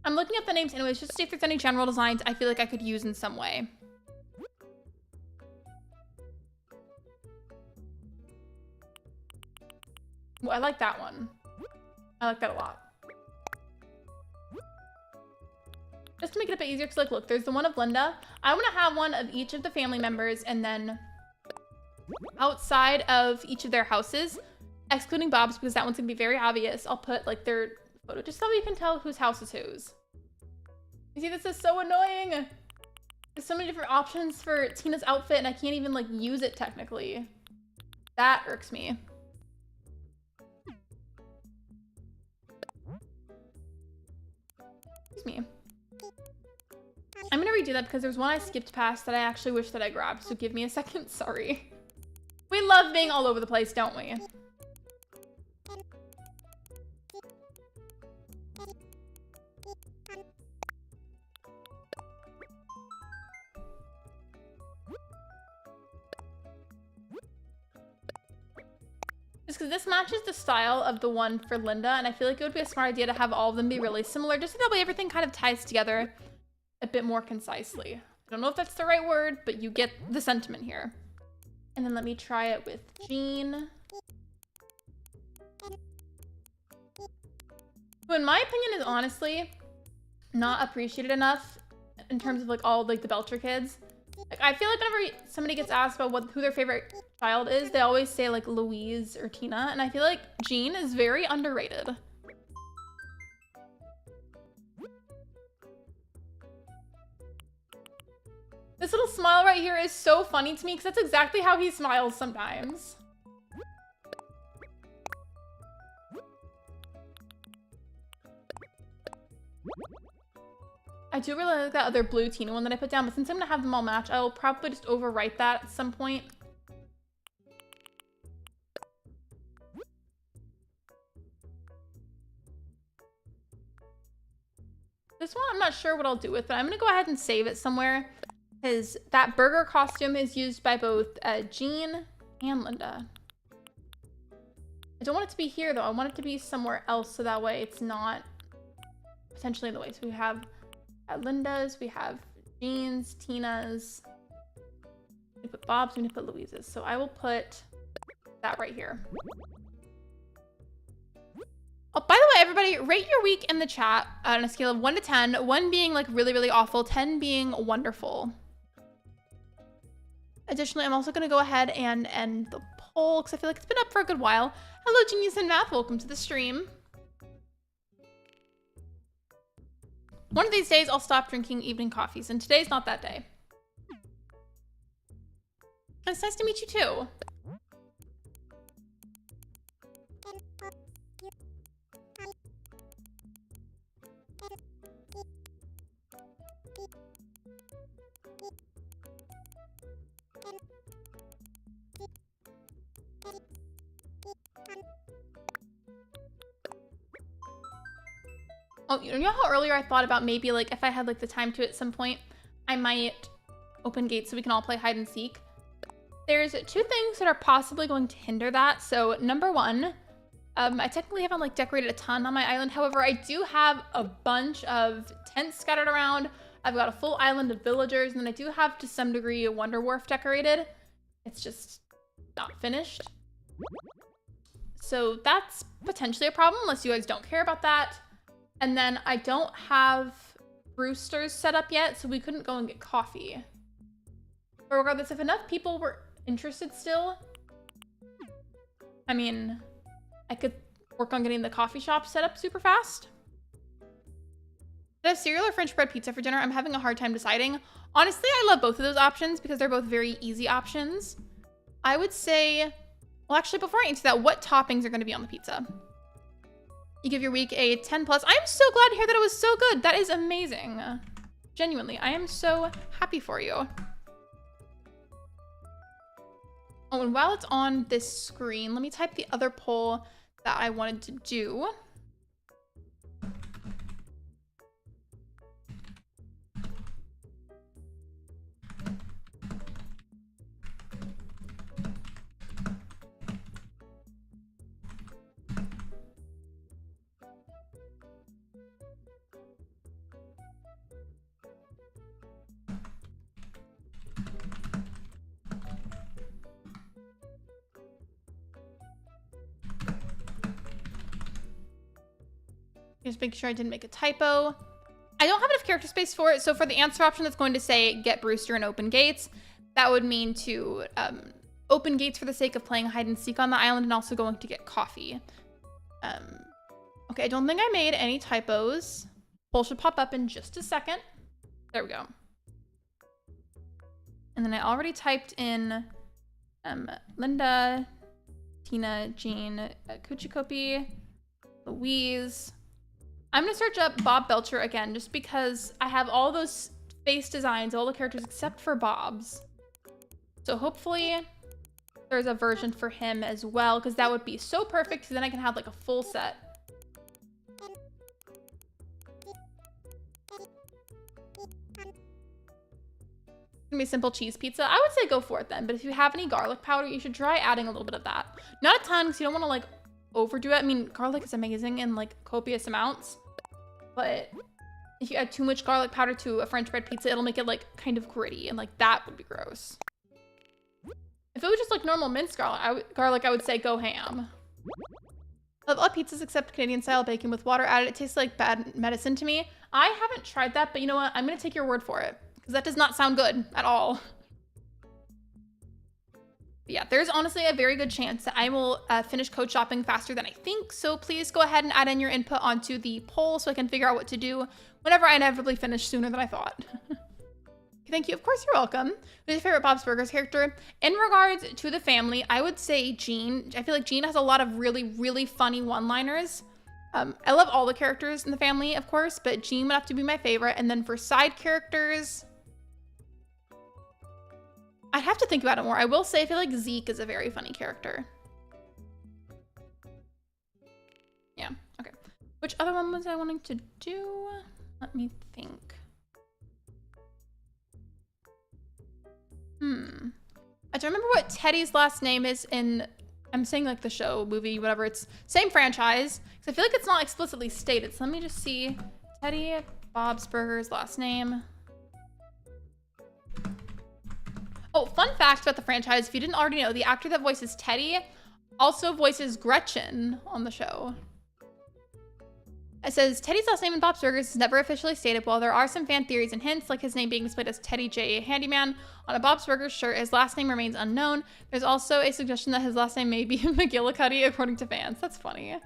I'm looking up the names anyways, just to see if there's any general designs I feel like I could use in some way. Well, I like that one. I like that a lot. Just to make it a bit easier, because like, look, there's the one of Linda. I want to have one of each of the family members, and then outside of each of their houses, excluding Bob's, because that one's gonna be very obvious, I'll put like their photo, just so you can tell whose house is whose. You see, this is so annoying. There's so many different options for Tina's outfit, and I can't even like use it technically. That irks me. Excuse me. I'm gonna redo that because there's one I skipped past that I actually wish that I grabbed, so give me a second, sorry. We love being all over the place, don't we? Just because this matches the style of the one for Linda, and I feel like it would be a smart idea to have all of them be really similar, just so that way everything kind of ties together a bit more concisely. I don't know if that's the right word, but you get the sentiment here. And then let me try it with Jean. Who in my opinion is honestly not appreciated enough in terms of like all like the Belcher kids. Like I feel like whenever somebody gets asked about who their favorite child is, they always say like Louise or Tina, and I feel like Jean is very underrated. This little smile right here is so funny to me because that's exactly how he smiles sometimes. I do really like that other blue Tina one that I put down, but since I'm gonna have them all match, I will probably just overwrite that at some point. This one I'm not sure what I'll do with, but I'm gonna go ahead and save it somewhere because that burger costume is used by both Jean and Linda. I don't want it to be here though. I want it to be somewhere else so that way it's not potentially in the way. So we have Linda's, we have Jean's, Tina's. We put Bob's, we need to put Louise's. So I will put that right here. Oh, by the way, everybody, rate your week in the chat on a scale of 1 to 10. 1 being like really, really awful, 10 being wonderful. Additionally, I'm also gonna go ahead and end the poll because I feel like it's been up for a good while. Hello, Genius in Math, welcome to the stream. One of these days, I'll stop drinking evening coffees, and today's not that day. It's nice to meet you too. Oh, you know how earlier I thought about maybe like if I had like the time to at some point, I might open gates so we can all play hide and seek. There's 2 things that are possibly going to hinder that. So number 1, I technically haven't like decorated a ton on my island. However, I do have a bunch of tents scattered around. I've got a full island of villagers, and then I do have to some degree a Wonder Wharf decorated. It's just not finished. So that's potentially a problem unless you guys don't care about that. And then I don't have roosters set up yet, so we couldn't go and get coffee. But regardless, if enough people were interested still, I mean, I could work on getting the coffee shop set up super fast. Should I have cereal or French bread pizza for dinner? I'm having a hard time deciding. Honestly, I love both of those options because they're both very easy options. I would say, well, actually, before I answer that, what toppings are going to be on the pizza? You give your week a 10+. I'm so glad to hear that it was so good. That is amazing. Genuinely, I am so happy for you. Oh, and while it's on this screen, let me type the other poll that I wanted to do. Just making sure I didn't make a typo. I don't have enough character space for it, so for the answer option that's going to say get Brewster and open gates, that would mean to open gates for the sake of playing hide and seek on the island and also going to get coffee. Okay, I don't think I made any typos. Poll should pop up in just a second. There we go. And then I already typed in Linda, Tina, Jean, Kuchikopi, Louise. I'm gonna search up Bob Belcher again just because I have all those face designs, all the characters except for Bob's. So hopefully there's a version for him as well, because that would be so perfect, because then I can have like a full set. It's gonna be a simple cheese pizza. I would say go for it then, but if you have any garlic powder, you should try adding a little bit of that. Not a ton, because you don't want to like overdo it. I mean, garlic is amazing in like copious amounts, but if you add too much garlic powder to a French bread pizza, it'll make it like kind of gritty, and like that would be gross. If it was just like normal minced garlic, I would say go ham. I love all pizzas except Canadian style bacon with water added. It tastes like bad medicine to me. I haven't tried that, but you know what? I'm gonna take your word for it, because that does not sound good at all. Yeah, there's honestly a very good chance that I will finish code shopping faster than I think. So please go ahead and add in your input onto the poll so I can figure out what to do whenever I inevitably finish sooner than I thought. Thank you. Of course, you're welcome. Who's your favorite Bob's Burgers character? In regards to the family, I would say Jean. I feel like Jean has a lot of really, really funny one-liners. I love all the characters in the family, of course, but Jean would have to be my favorite. And then for side characters, I'd have to think about it more. I will say I feel like Zeke is a very funny character. Yeah, okay. Which other one was I wanting to do? Let me think. I don't remember what Teddy's last name is in, I'm saying like the show, movie, whatever. It's same franchise. Because I feel like it's not explicitly stated. So let me just see. Teddy Bob's Burgers last name. Oh, fun fact about the franchise, if you didn't already know, the actor that voices Teddy also voices Gretchen on the show. It says, Teddy's last name in Bob's Burgers is never officially stated. While there are some fan theories and hints, like his name being displayed as Teddy J. Handyman on a Bob's Burgers shirt, his last name remains unknown. There's also a suggestion that his last name may be McGillicuddy, according to fans. That's funny.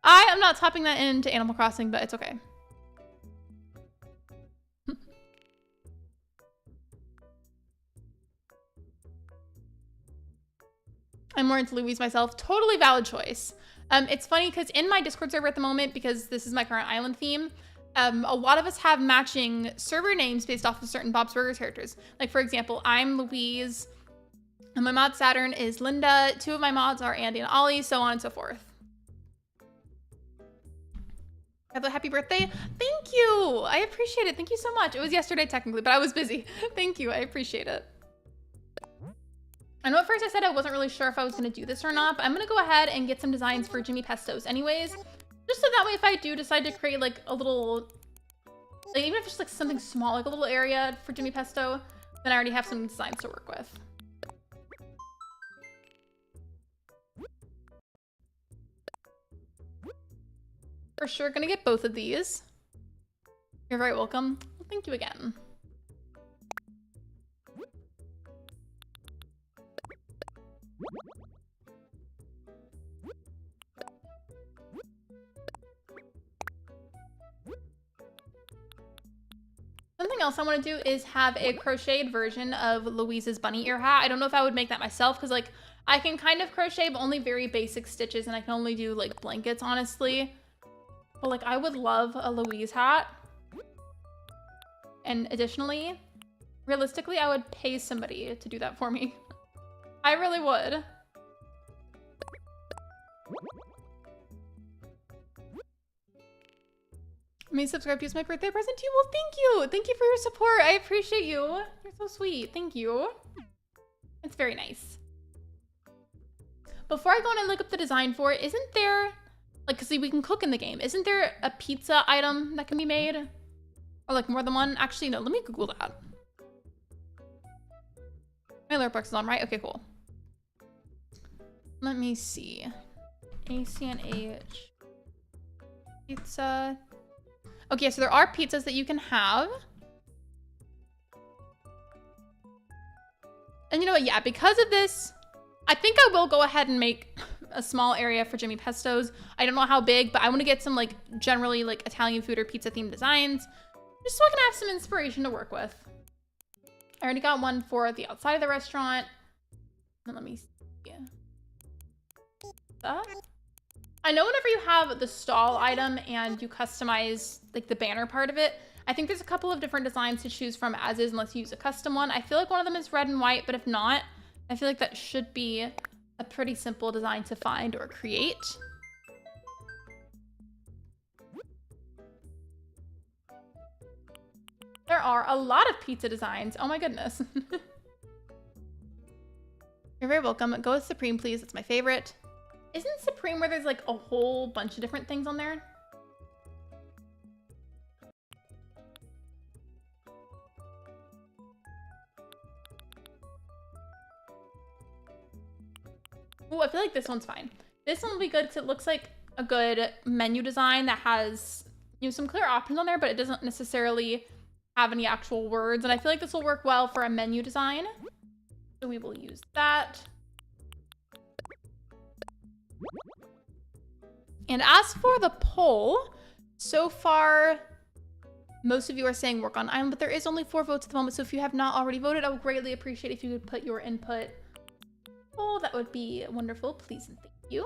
I am not topping that into Animal Crossing, but it's okay. I'm more into Louise myself. Totally valid choice. It's funny because in my Discord server at the moment, because this is my current island theme, a lot of us have matching server names based off of certain Bob's Burgers characters. Like, for example, I'm Louise, and my mod Saturn is Linda. 2 of my mods are Andy and Ollie, so on and so forth. Have a happy birthday. Thank you. I appreciate it. Thank you so much. It was yesterday technically, but I was busy. Thank you. I appreciate it. I know at first I said I wasn't really sure if I was going to do this or not, but I'm going to go ahead and get some designs for Jimmy Pesto's anyways. Just so that way if I do decide to create like a little, like, even if it's just like something small, like a little area for Jimmy Pesto, then I already have some designs to work with. For sure, gonna get both of these. You're very welcome. Well, thank you again. Something else I want to do is have a crocheted version of Louise's bunny ear hat. I don't know if I would make that myself because like I can kind of crochet but only very basic stitches and I can only do like blankets honestly. But like I would love a Louise hat. And additionally, realistically, I would pay somebody to do that for me. I really would. May subscribe to use my birthday present to you. Well, thank you. Thank you for your support. I appreciate you. You're so sweet. Thank you. It's very nice. Before I go on and look up the design for it, isn't there, like, cause see, we can cook in the game. Isn't there a pizza item that can be made? Or like more than one? Actually, no, let me Google that. My alert box is on, right? Okay, cool. Let me see. ACNH. Pizza. Okay, so there are pizzas that you can have. And you know what? Yeah, because of this, I think I will go ahead and make a small area for Jimmy Pesto's. I don't know how big, but I want to get some like generally like Italian food or pizza themed designs just so I can have some inspiration to work with. I already got one for the outside of the restaurant. And let me see. I know whenever you have the stall item and you customize like the banner part of it, I think there's a couple of different designs to choose from as is unless you use a custom one. I feel like one of them is red and white, but if not, I feel like that should be a pretty simple design to find or create. There are a lot of pizza designs. Oh my goodness. You're very welcome. Go with Supreme, please. It's my favorite. Isn't Supreme where there's like a whole bunch of different things on there? Oh, I feel like this one's fine. This one will be good because it looks like a good menu design that has, you know, some clear options on there, but it doesn't necessarily have any actual words. And I feel like this will work well for a menu design. So we will use that. And as for the poll, so far, most of you are saying work on island, but there is only 4 votes at the moment. So if you have not already voted, I would greatly appreciate if you could put your input. Oh, that would be wonderful. Please and thank you.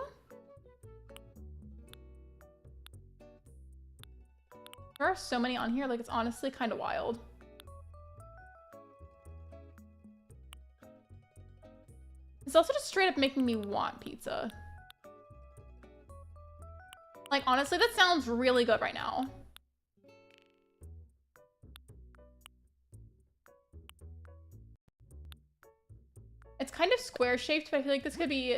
There are so many on here, like it's honestly kind of wild. It's also just straight up making me want pizza. Like, honestly, that sounds really good right now. It's kind of square shaped, but I feel like this could be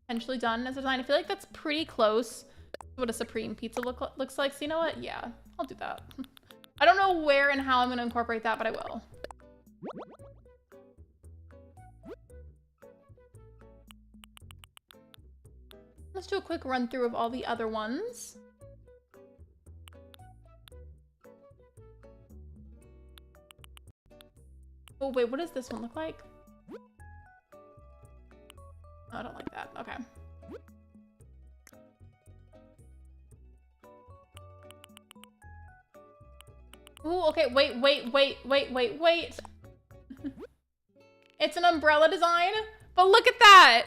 potentially done as a design. I feel like that's pretty close to what a Supreme pizza looks like. So you know what? Yeah, I'll do that. I don't know where and how I'm going to incorporate that, but I will. Let's do a quick run through of all the other ones. Oh wait, what does this one look like? Oh, I don't like that. Okay. Ooh, okay, wait. It's an umbrella design, but look at that.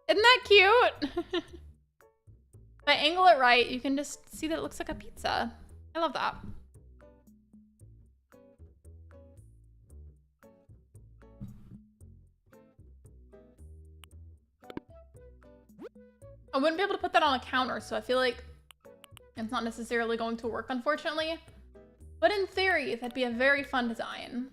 Isn't that cute? If I angle it right, you can just see that it looks like a pizza. I love that. I wouldn't be able to put that on a counter, so I feel like it's not necessarily going to work, unfortunately. But in theory, that'd be a very fun design.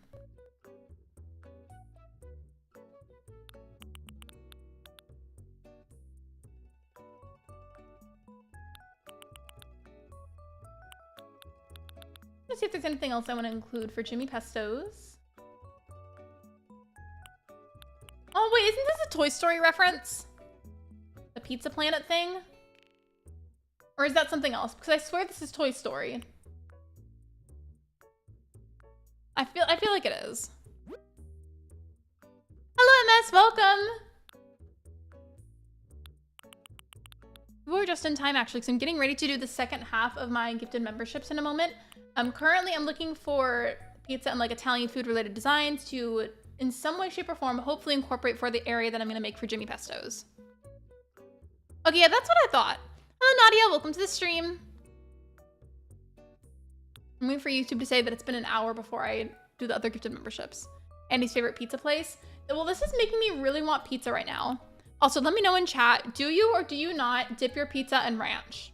Let's see if there's anything else I want to include for Jimmy Pestos. Oh wait, isn't this a Toy Story reference? The Pizza Planet thing? Or is that something else? Because I swear this is Toy Story. I feel like it is. Hello, MS, welcome. We're just in time actually, because I'm getting ready to do the second half of my gifted memberships in a moment. Currently I'm looking for pizza and like Italian food related designs to, in some way, shape, or form, hopefully incorporate for the area that I'm gonna make for Jimmy Pestos. Okay, yeah, that's what I thought. Hello, Nadia, welcome to the stream. I'm waiting for YouTube to say that it's been an hour before I do the other gifted memberships. Andy's favorite pizza place. Well, this is making me really want pizza right now. Also, let me know in chat, do you or do you not dip your pizza in ranch?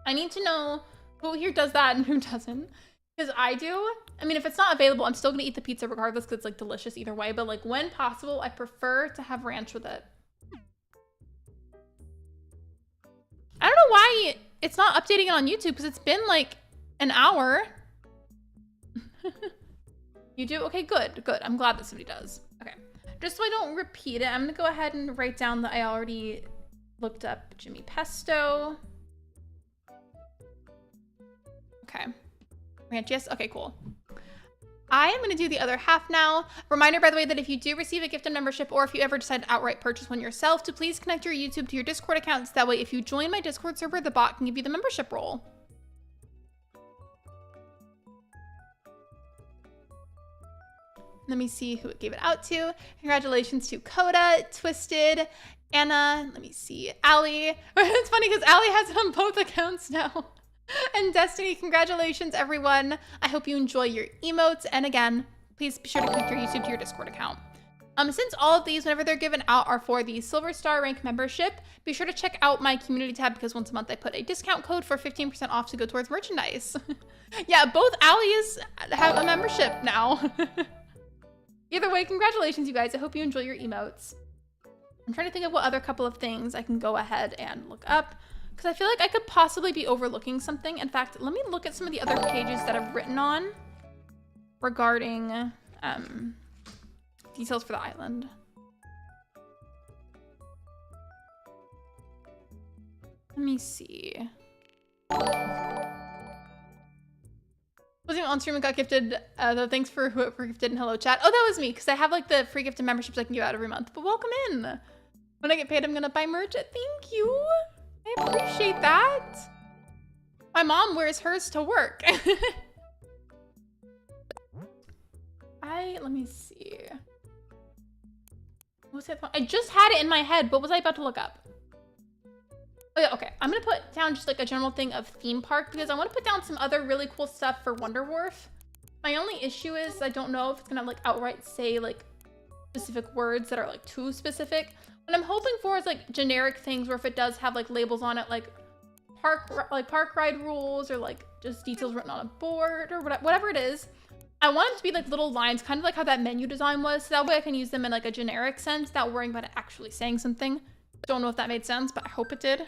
I need to know who here does that and who doesn't. Because I do. I mean, if it's not available, I'm still gonna eat the pizza regardless because it's like delicious either way. But like when possible, I prefer to have ranch with it. I don't know why it's not updating it on YouTube because it's been like an hour. You do? Okay, good. I'm glad that somebody does. Okay. Just so I don't repeat it, I'm gonna go ahead and write down that I already looked up Jimmy Pesto. Okay. Ranch, yes? Okay, cool. I am gonna do the other half now. Reminder, by the way, that if you do receive a gifted membership or if you ever decide to outright purchase one yourself, to please connect your YouTube to your Discord accounts. That way, if you join my Discord server, the bot can give you the membership role. Let me see who it gave it out to. Congratulations to Coda, Twisted, Anna, let me see, Allie. It's funny because Allie has it on both accounts now. And Destiny, congratulations everyone. I hope you enjoy your emotes. And again, please be sure to connect your YouTube to your Discord account. Since all of these, whenever they're given out, are for the Silver Star rank membership, be sure to check out my community tab because once a month I put a discount code for 15% off to go towards merchandise. Yeah, both Allies have a membership now. Either way, congratulations, you guys. I hope you enjoy your emotes. I'm trying to think of what other couple of things I can go ahead and look up because I feel like I could possibly be overlooking something. In fact, let me look at some of the other pages that I've written on regarding details for the island. Let me see. Wasn't even on stream and got gifted. Thanks for whoever gifted in hello chat. Oh, that was me because I have like the free gifted memberships I can give out every month. But welcome in. When I get paid, I'm gonna buy merch. Thank you. I appreciate that. My mom wears hers to work. Let me see. What was that? I just had it in my head. What was I about to look up? Oh yeah, okay. I'm gonna put down just like a general thing of theme park because I want to put down some other really cool stuff for Wonder Wharf. My only issue is I don't know if it's gonna like outright say like specific words that are like too specific. What I'm hoping for is like generic things where if it does have like labels on it like park ride rules or like just details written on a board or whatever it is. I want it to be like little lines, kind of like how that menu design was. So that way I can use them in like a generic sense without worrying about it actually saying something. Don't know if that made sense, but I hope it did.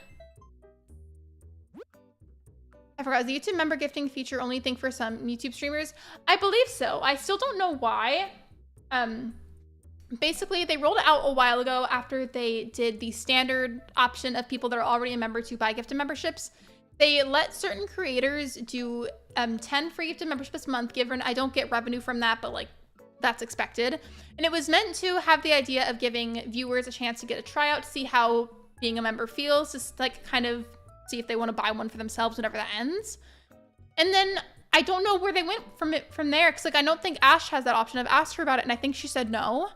I forgot, is the YouTube member gifting feature only thing for some YouTube streamers? I believe so. I still don't know why. basically they rolled it out a while ago after they did the standard option of people that are already a member to buy gifted memberships. They let certain creators do 10 free gifted memberships a month, given I don't get revenue from that, but like that's expected. And it was meant to have the idea of giving viewers a chance to get a tryout to see how being a member feels, just like kind of see if they want to buy one for themselves whenever that ends. And then I don't know where they went from there, because like I don't think Ash has that option. I've asked her about it and I think she said no.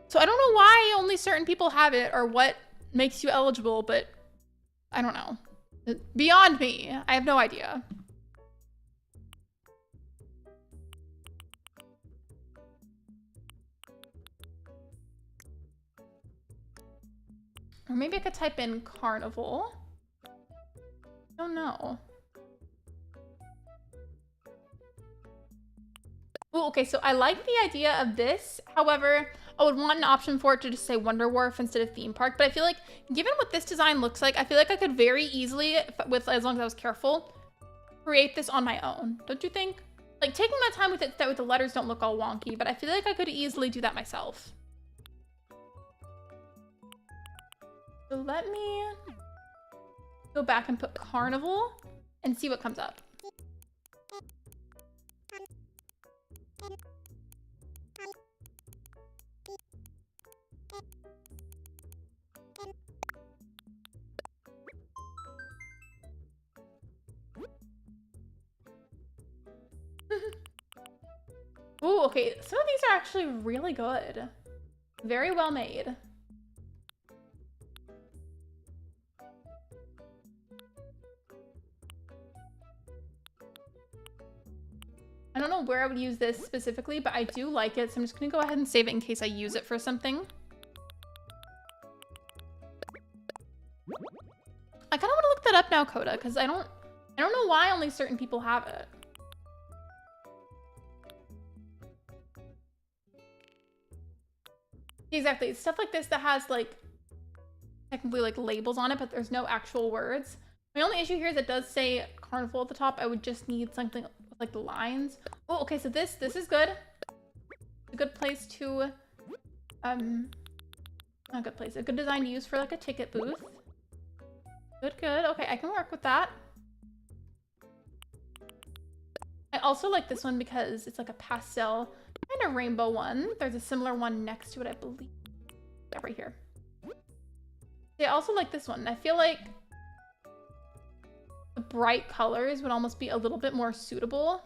So I don't know why only certain people have it or what makes you eligible, but I don't know. Beyond me. I have no idea. Or maybe I could type in carnival. I don't know. Oh, okay, so I like the idea of this. However, I would want an option for it to just say Wonder Wharf instead of theme park. But I feel like, given what this design looks like, I feel like I could very easily, as long as I was careful, create this on my own. Don't you think? Like, taking my time with it, that with the letters don't look all wonky, but I feel like I could easily do that myself. So let me go back and put carnival and see what comes up. Ooh, okay. Some of these are actually really good. Very well made. I don't know where I would use this specifically, but I do like it, so I'm just gonna go ahead and save it in case I use it for something. I kind of want to look that up now, Coda, because I don't know why only certain people have it. Exactly, it's stuff like this that has like technically like labels on it, but there's no actual words. My only issue here is it does say carnival at the top. I would just need something with like the lines. Oh, okay, so this is good. It's a good place to not a good place, a good design to use for like a ticket booth. Good. Okay, I can work with that. I also like this one because it's like a pastel kind of rainbow one. There's a similar one next to it, I believe. Yeah, right here. I also like this one. I feel like the bright colors would almost be a little bit more suitable.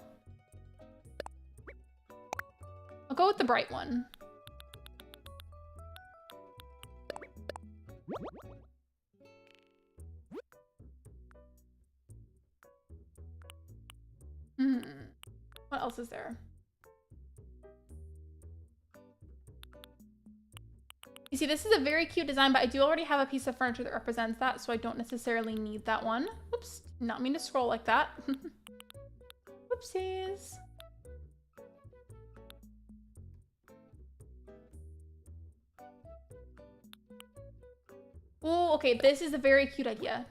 I'll go with the bright one. What else is there? You see, this is a very cute design, but I do already have a piece of furniture that represents that, so I don't necessarily need that one. Oops, not mean to scroll like that. Whoopsies. Oh, okay, this is a very cute idea.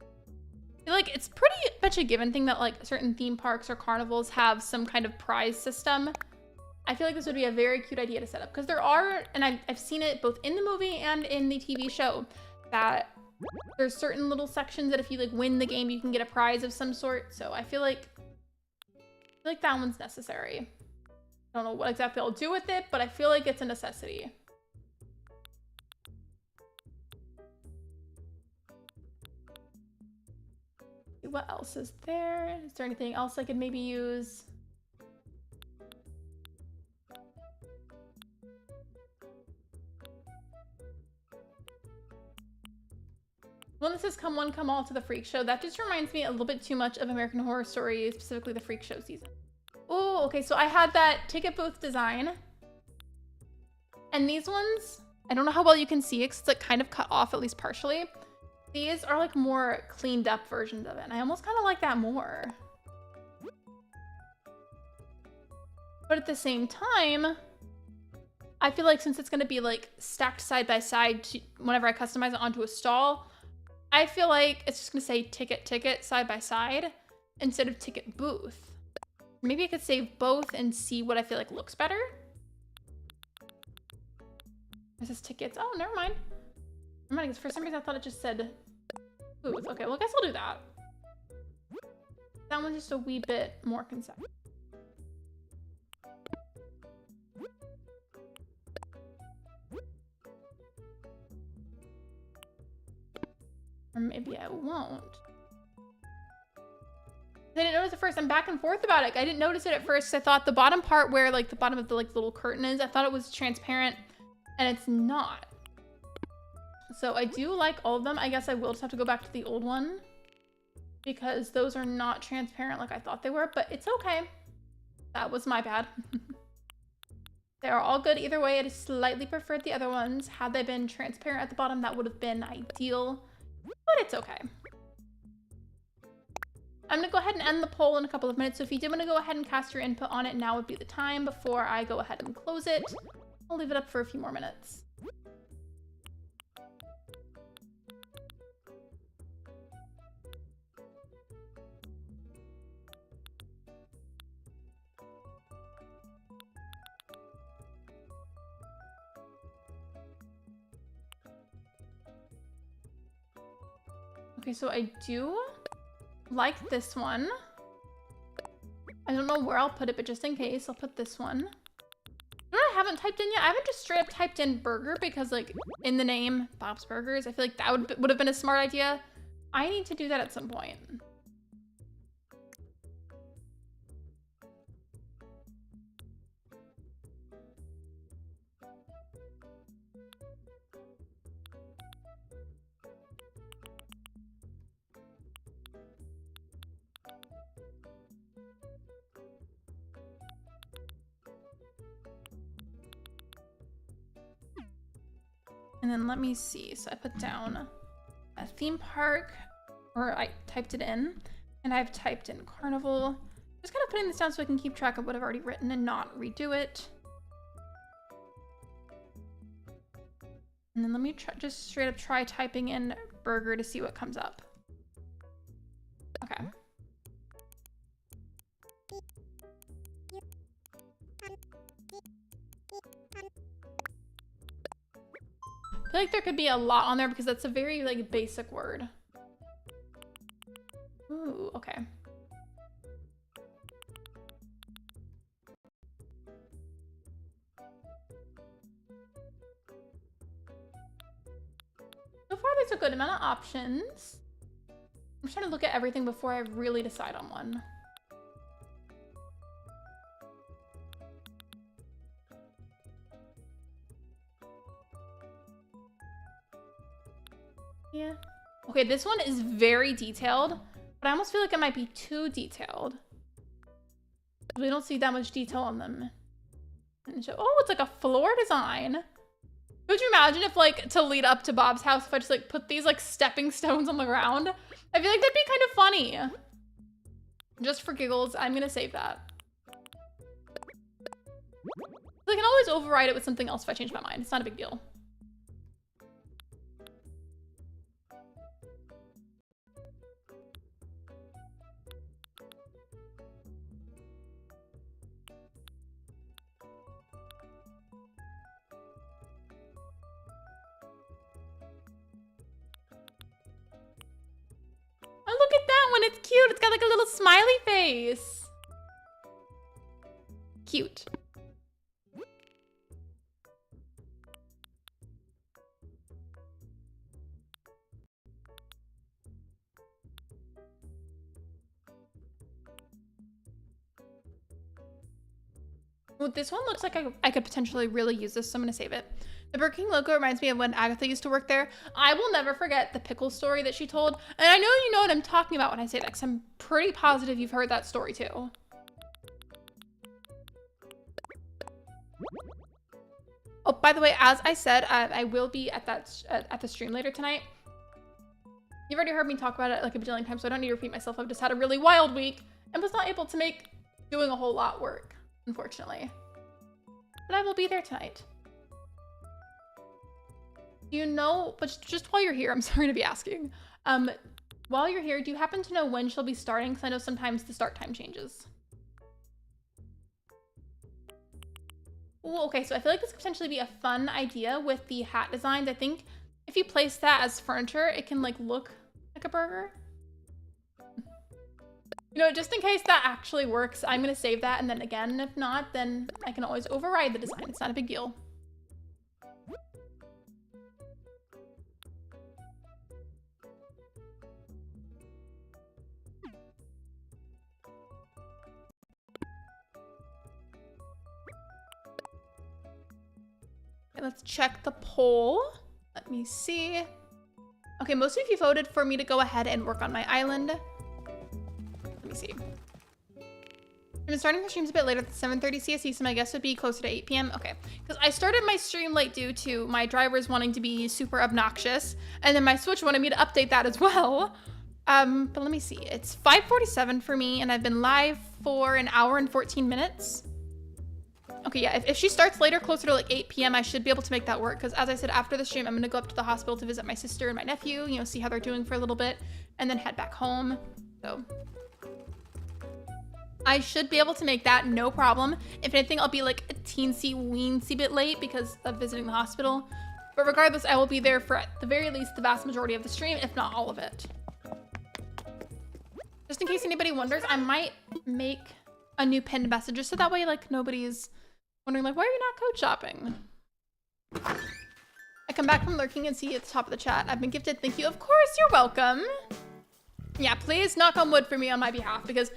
I feel like it's pretty much a given thing that like certain theme parks or carnivals have some kind of prize system. I feel like this would be a very cute idea to set up because there are, and I've seen it both in the movie and in the TV show, that there's certain little sections that if you like win the game, you can get a prize of some sort. So I feel like that one's necessary. I don't know what exactly I'll do with it, but I feel like it's a necessity. What else is there? Is there anything else I could maybe use? Well, this is Come One, Come All to the Freak Show. That just reminds me a little bit too much of American Horror Story, specifically the Freak Show season. Oh, okay, so I had that ticket booth design. And these ones, I don't know how well you can see it because it's like kind of cut off, at least partially. These are like more cleaned up versions of it, and I almost kind of like that more. But at the same time, I feel like since it's going to be like stacked side by side whenever I customize it onto a stall, I feel like it's just going to say ticket side by side instead of ticket booth. Maybe I could save both and see what I feel like looks better. This says tickets. Oh, never mind. Never mind, because for some reason I thought it just said foods. Okay, well, I guess I'll do that. That one's just a wee bit more consecutive. Or maybe I won't. I didn't notice it first. I'm back and forth about it. I didn't notice it at first. I thought the bottom part where like the bottom of the like little curtain is, I thought it was transparent and it's not. So I do like all of them. I guess I will just have to go back to the old one because those are not transparent like I thought they were, but it's okay. That was my bad. They are all good either way. I just slightly preferred the other ones. Had they been transparent at the bottom, that would have been ideal, but it's okay. I'm gonna go ahead and end the poll in a couple of minutes. So if you did want to go ahead and cast your input on it, now would be the time before I go ahead and close it. I'll leave it up for a few more minutes. Okay, so I do like this one. I don't know where I'll put it, but just in case, I'll put this one. You know what I haven't typed in yet? I haven't just straight up typed in burger because like in the name, Bob's Burgers, I feel like that would have been a smart idea. I need to do that at some point. And then let me see. So I put down a theme park, or I typed it in, and I've typed in carnival. Just kind of putting this down so I can keep track of what I've already written and not redo it. And then let me try, just straight up try typing in burger to see what comes up. Okay. I feel like there could be a lot on there because that's a very like basic word. Ooh, okay. So far there's a good amount of options. I'm trying to look at everything before I really decide on one. Yeah. Okay, this one is very detailed, but I almost feel like it might be too detailed. We don't see that much detail on them. Oh, it's like a floor design. Could you imagine if like to lead up to Bob's house, if I just like put these like stepping stones on the ground? I feel like that'd be kind of funny. Just for giggles, I'm gonna save that. I can always override it with something else if I change my mind. It's not a big deal. Oh, look at that one. It's cute. It's got like a little smiley face. Cute. Well, this one looks like I could potentially really use this, so I'm gonna save it. The Burger King logo reminds me of when Agatha used to work there. I will never forget the pickle story that she told. And I know you know what I'm talking about when I say that, because I'm pretty positive you've heard that story too. Oh, by the way, as I said, I will be at the stream later tonight. You've already heard me talk about it like a bajillion times, so I don't need to repeat myself. I've just had a really wild week and was not able to make doing a whole lot work, unfortunately. But I will be there tonight. You know, but just while you're here, I'm sorry to be asking. While you're here, do you happen to know when she'll be starting? Because I know sometimes the start time changes. Ooh, okay, so I feel like this could potentially be a fun idea with the hat designs. I think if you place that as furniture, it can like look like a burger. You know, just in case that actually works, I'm gonna save that, and then again, if not, then I can always override the design. It's not a big deal. Okay, let's check the poll. Let me see. Okay, most of you voted for me to go ahead and work on my island. Let me see. I've been starting the streams a bit later at 7:30 CST, so my guess would be closer to 8 p.m. Okay, because I started my stream late due to my drivers wanting to be super obnoxious, and then my Switch wanted me to update that as well. But let me see. It's 5:47 for me, and I've been live for an hour and 14 minutes. Okay, yeah, if she starts later, closer to like 8 p.m., I should be able to make that work, because as I said, after the stream, I'm going to go up to the hospital to visit my sister and my nephew, you know, see how they're doing for a little bit, and then head back home. So I should be able to make that, no problem. If anything, I'll be like a teensy-weensy bit late because of visiting the hospital. But regardless, I will be there for, at the very least, the vast majority of the stream, if not all of it. Just in case anybody wonders, I might make a new pinned message, just so that way, like, nobody's wondering, like, why are you not code shopping? I come back from lurking and see you at the top of the chat. I've been gifted. Thank you. Of course, you're welcome. Yeah, please knock on wood for me on my behalf, because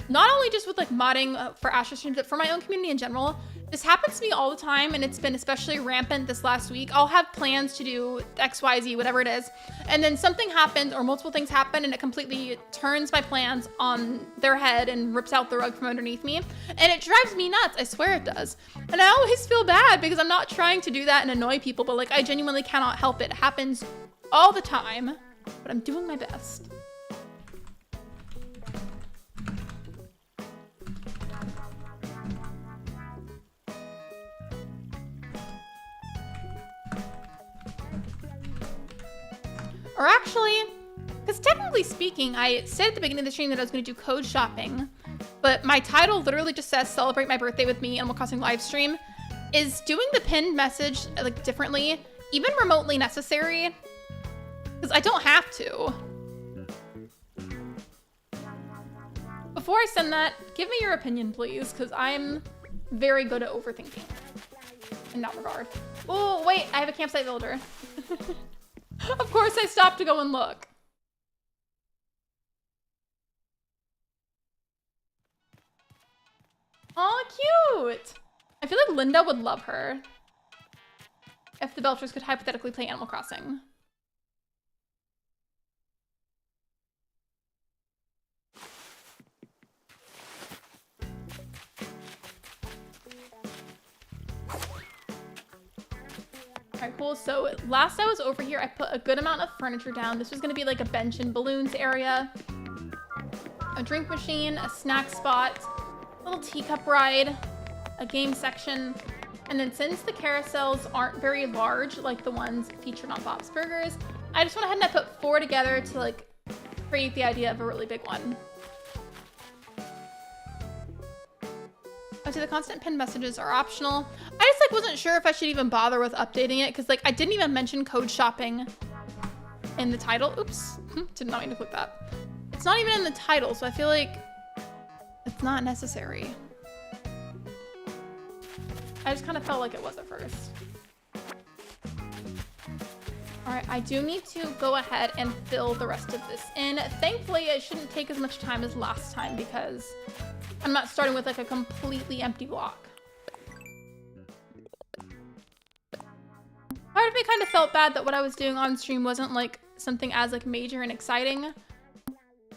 not only just with like modding for Asher streams, but for my own community in general, this happens to me all the time, and it's been especially rampant this last week. I'll have plans to do XYZ, whatever it is, and then something happens or multiple things happen and it completely turns my plans on their head and rips out the rug from underneath me, and it drives me nuts. I swear it does. And I always feel bad because I'm not trying to do that and annoy people, but like I genuinely cannot help it. It happens all the time, but I'm doing my best. Or actually, because technically speaking, I said at the beginning of the stream that I was going to do code shopping, but my title literally just says celebrate my birthday with me, Animal Crossing live stream. Is doing the pinned message like differently even remotely necessary? Because I don't have to. Before I send that, give me your opinion, please, because I'm very good at overthinking in that regard. Oh, wait, I have a campsite builder. Of course I stopped to go and look. Aw, cute! I feel like Linda would love her if the Belchers could hypothetically play Animal Crossing. Alright, cool. So last I was over here, I put a good amount of furniture down. This was gonna be like a bench and balloons area, a drink machine, a snack spot, a little teacup ride, a game section, and then since the carousels aren't very large, like the ones featured on Bob's Burgers, I just went ahead and I put 4 together to like create the idea of a really big one. Okay, the constant pinned messages are optional. I just like wasn't sure if I should even bother with updating it because like I didn't even mention code shopping in the title. Oops, did not mean to click that. It's not even in the title, so I feel like it's not necessary. I just kind of felt like it was at first. All right, I do need to go ahead and fill the rest of this in. Thankfully, it shouldn't take as much time as last time because I'm not starting with like a completely empty block. Part of me kind of felt bad that what I was doing on stream wasn't like something as like major and exciting.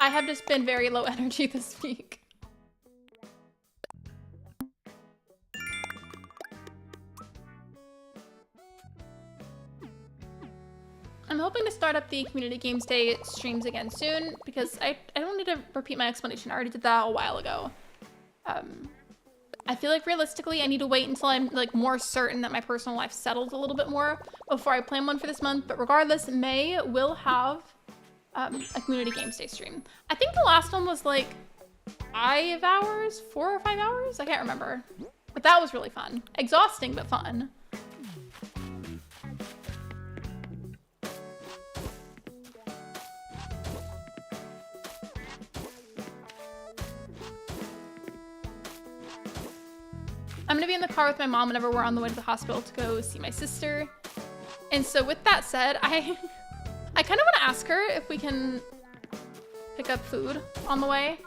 I have just been very low energy this week. I'm hoping to start up the Community Games Day streams again soon because I don't need to repeat my explanation. I already did that a while ago. I feel like realistically I need to wait until I'm like more certain that my personal life settles a little bit more before I plan one for this month. But regardless, May will have a Community Games Day stream. I think the last one was like 5 hours, 4 or 5 hours? I can't remember. But that was really fun. Exhausting, but fun. I'm gonna be in the car with my mom whenever we're on the way to the hospital to go see my sister. And so with that said, I kind of want to ask her if we can pick up food on the way.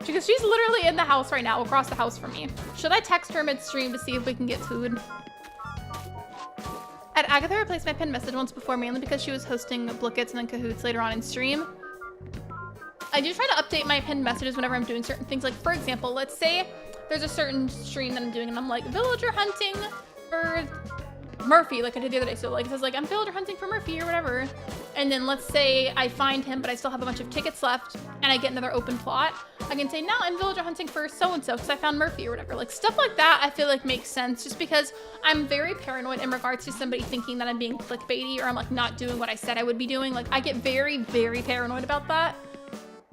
Because she's literally in the house right now, across the house from me. Should I text her midstream to see if we can get food? I had Agatha replace my pinned message once before, mainly because she was hosting Blickets and then Cahoots later on in stream. I do try to update my pinned messages whenever I'm doing certain things. Like, for example, let's say there's a certain stream that I'm doing and I'm like, villager hunting for Murphy, like I did the other day. So like it says like, I'm villager hunting for Murphy or whatever. And then let's say I find him, but I still have a bunch of tickets left and I get another open plot. I can say, now I'm villager hunting for so-and-so because I found Murphy or whatever. Like stuff like that I feel like makes sense just because I'm very paranoid in regards to somebody thinking that I'm being clickbaity or I'm like not doing what I said I would be doing. Like I get very, very paranoid about that.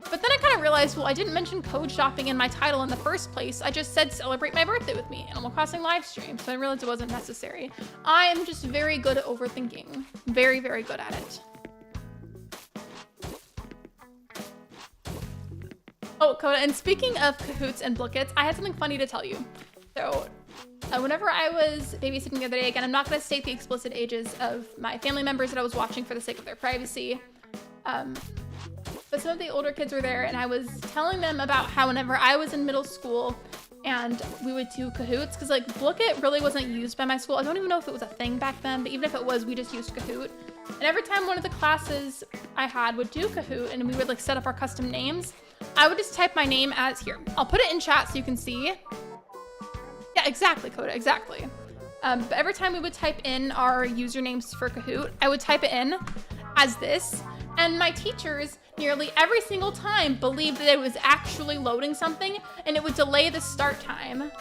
But then I kind of realized, well, I didn't mention code shopping in my title in the first place. I just said celebrate my birthday with me, Animal Crossing live stream. So I realized it wasn't necessary. I'm just very good at overthinking. Very, very good at it. Oh, Coda, and speaking of Cahoots and Blickets, I had something funny to tell you. So whenever I was babysitting the other day, again, I'm not going to state the explicit ages of my family members that I was watching for the sake of their privacy. But some of the older kids were there and I was telling them about how whenever I was in middle school and we would do Cahoots, because like Blicket really wasn't used by my school. I don't even know if it was a thing back then, but even if it was, we just used Kahoot. And every time one of the classes I had would do Kahoot and we would like set up our custom names, I would just type my name as here. I'll put it in chat so you can see. Yeah, exactly, Coda, exactly. But every time we would type in our usernames for Kahoot, I would type it in as this. And my teachers nearly every single time believed that it was actually loading something and it would delay the start time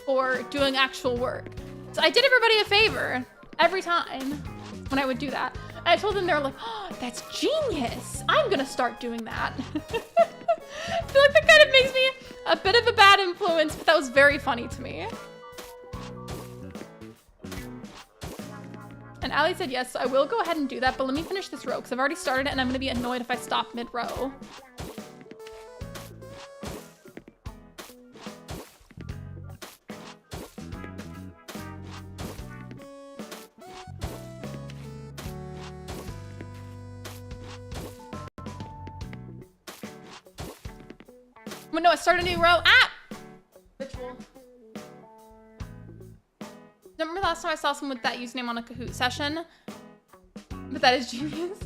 for doing actual work. So I did everybody a favor every time when I would do that. And I told them, they were like, oh, that's genius. I'm gonna start doing that. I feel like that kind of makes me a bit of a bad influence, but that was very funny to me. And Ali said yes, so I will go ahead and do that, but let me finish this row because I've already started it and I'm gonna be annoyed if I stop mid-row. But no, I started a new row. Ah! Ritual. Remember last time I saw someone with that username on a Kahoot session? But that is genius.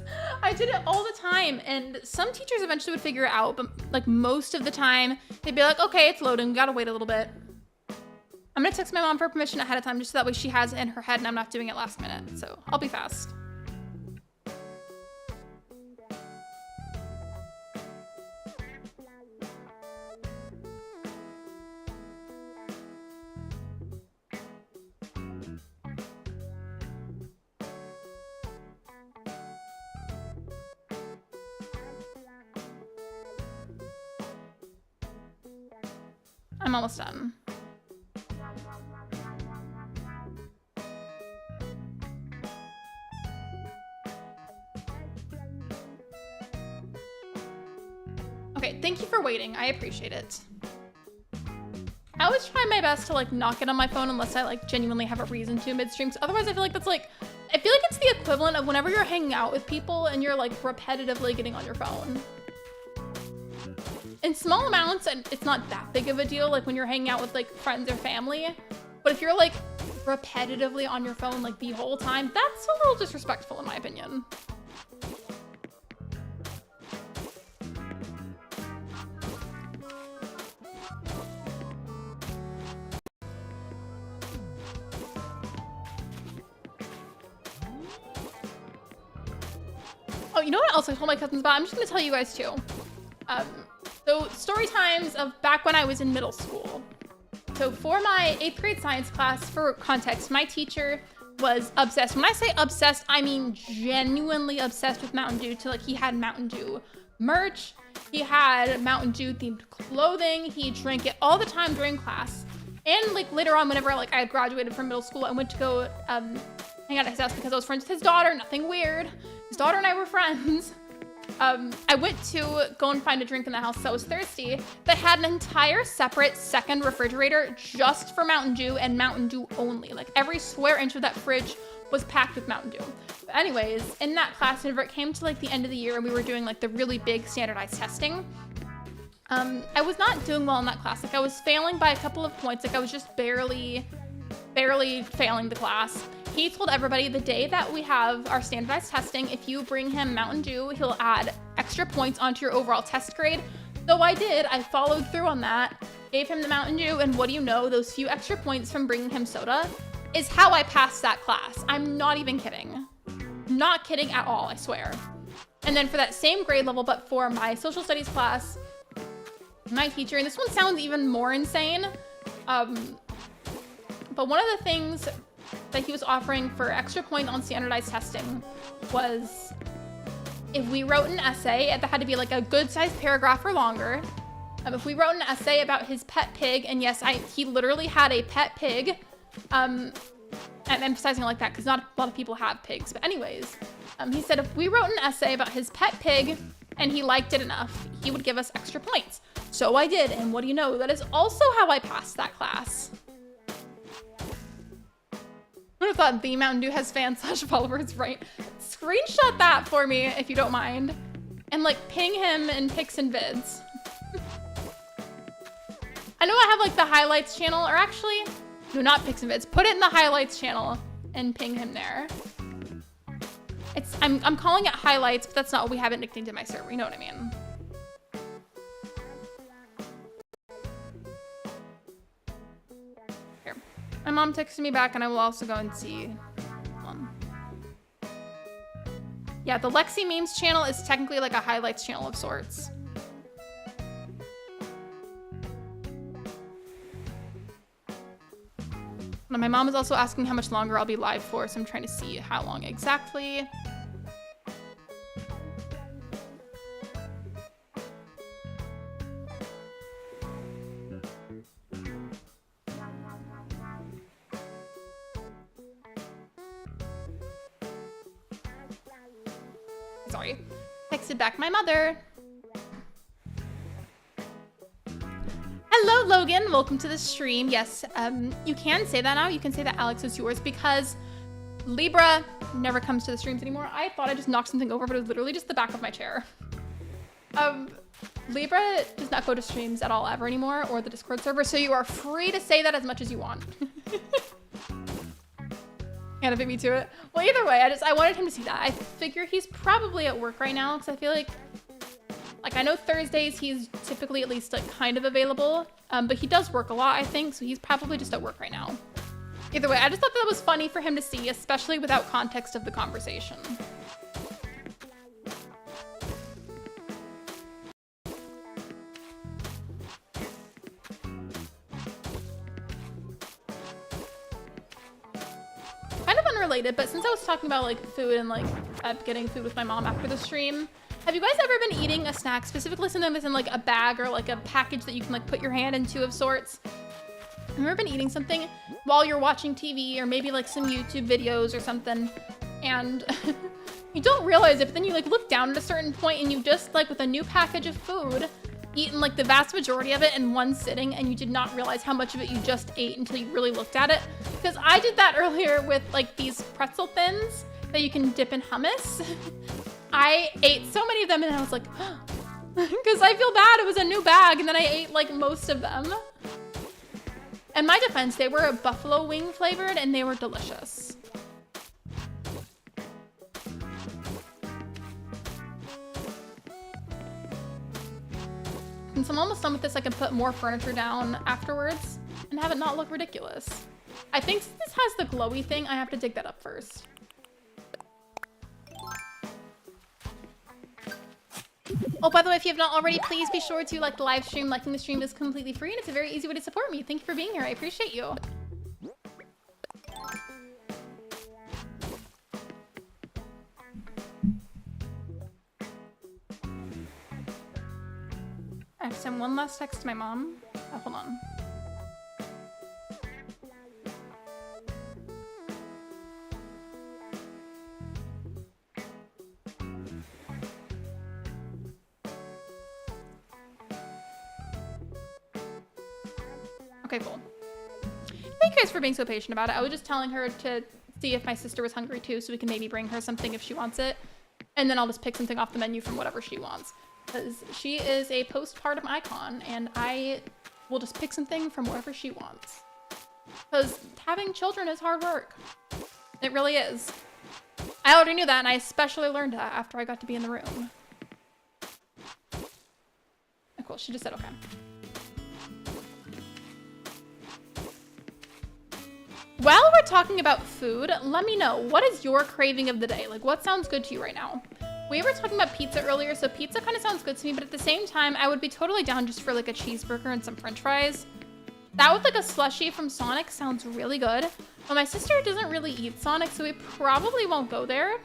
I did it all the time, and some teachers eventually would figure it out, but like most of the time, they'd be like, okay, it's loading, we gotta wait a little bit. I'm gonna text my mom for permission ahead of time, just so that way she has it in her head and I'm not doing it last minute, so I'll be fast. I'm almost done. Okay, thank you for waiting. I appreciate it. I always try my best to like not get on my phone unless I like genuinely have a reason to midstream. So otherwise I feel like that's like, I feel like it's the equivalent of whenever you're hanging out with people and you're like repetitively getting on your phone. In small amounts, and it's not that big of a deal, like when you're hanging out with like friends or family, but if you're like repetitively on your phone like the whole time, that's a little disrespectful in my opinion. Oh, you know what else I told my cousins about? I'm just gonna tell you guys too. So story times of back when I was in middle school. So for my 8th grade science class, for context, my teacher was obsessed. When I say obsessed, I mean genuinely obsessed with Mountain Dew to like he had Mountain Dew merch. He had Mountain Dew themed clothing. He drank it all the time during class. And like later on, whenever like I had graduated from middle school, I went to go hang out at his house because I was friends with his daughter. Nothing weird. His daughter and I were friends. I went to go and find a drink in the house because I was thirsty. They had an entire separate second refrigerator just for Mountain Dew and Mountain Dew only. Like every square inch of that fridge was packed with Mountain Dew. But anyways, in that class, whenever it came to like the end of the year and we were doing like the really big standardized testing, I was not doing well in that class. Like I was failing by a couple of points. Like I was just barely failing the class. He told everybody the day that we have our standardized testing, if you bring him Mountain Dew, he'll add extra points onto your overall test grade. So I did. I followed through on that, gave him the Mountain Dew, and what do you know? Those few extra points from bringing him soda is how I passed that class. I'm not even kidding. Not kidding at all, I swear. And then for that same grade level, but for my social studies class, my teacher, and this one sounds even more insane, but one of the things that he was offering for extra point on standardized testing was if we wrote an essay, it had to be like a good sized paragraph or longer. If we wrote an essay about his pet pig, and yes, he literally had a pet pig. I'm emphasizing it like that because not a lot of people have pigs. But anyways, he said if we wrote an essay about his pet pig and he liked it enough, he would give us extra points. So I did, and what do you know? That is also how I passed that class. I would have thought the Mountain Dew has fans / followers, right? Screenshot that for me if you don't mind. And like ping him in pics and vids. I know I have like the highlights channel, or actually, no, not pics and vids. Put it in the highlights channel and ping him there. I'm calling it highlights, but that's not what we have it nicknamed in my server. You know what I mean? Here. My mom texted me back, and I will also go and see. Yeah, the Lexi memes channel is technically like a highlights channel of sorts. Now, my mom is also asking how much longer I'll be live for, so I'm trying to see how long exactly. Sorry. Texted back my mother. Hello, Logan. Welcome to the stream. Yes, you can say that now. You can say that Alex is yours because Libra never comes to the streams anymore. I thought I just knocked something over, but it was literally just the back of my chair. Libra does not go to streams at all ever anymore, or the Discord server, so you are free to say that as much as you want. Kind of beat me to it. Well, either way, I wanted him to see that. I figure he's probably at work right now, because I feel like I know Thursdays he's typically at least like kind of available, but he does work a lot, I think, so he's probably just at work right now. Either way, I just thought that was funny for him to see, especially without context of the conversation. Kind of unrelated, but since I was talking about like food and like getting food with my mom after the stream, have you guys ever been eating a snack, specifically something that's in like a bag or like a package that you can like put your hand into of sorts? Have you ever been eating something while you're watching TV or maybe like some YouTube videos or something, and you don't realize it, but then you like look down at a certain point and you just like with a new package of food eaten like the vast majority of it in one sitting, and you did not realize how much of it you just ate until you really looked at it? Because I did that earlier with like these pretzel thins that you can dip in hummus. I ate so many of them and I was like, because I feel bad, it was a new bag, and then I ate like most of them. In my defense, they were buffalo wing flavored and they were delicious. Since I'm almost done with this, I can put more furniture down afterwards and have it not look ridiculous. I think since this has the glowy thing, I have to dig that up first. Oh, by the way, if you have not already, please be sure to like the live stream. Liking the stream is completely free and it's a very easy way to support me. Thank you for being here. I appreciate you. I have to send one last text to my mom. Oh, hold on. Okay, cool. Thank you guys for being so patient about it. I was just telling her to see if my sister was hungry too, so we can maybe bring her something if she wants it. And then I'll just pick something off the menu from whatever she wants. Because she is a postpartum icon, and I will just pick something from wherever she wants. Because having children is hard work. It really is. I already knew that, and I especially learned that after I got to be in the room. Oh, cool, she just said okay. While we're talking about food, let me know, what is your craving of the day? Like, what sounds good to you right now? We were talking about pizza earlier, so pizza kind of sounds good to me, but at the same time, I would be totally down just for like a cheeseburger and some french fries. That with like a slushie from Sonic sounds really good. But my sister doesn't really eat Sonic, so we probably won't go there.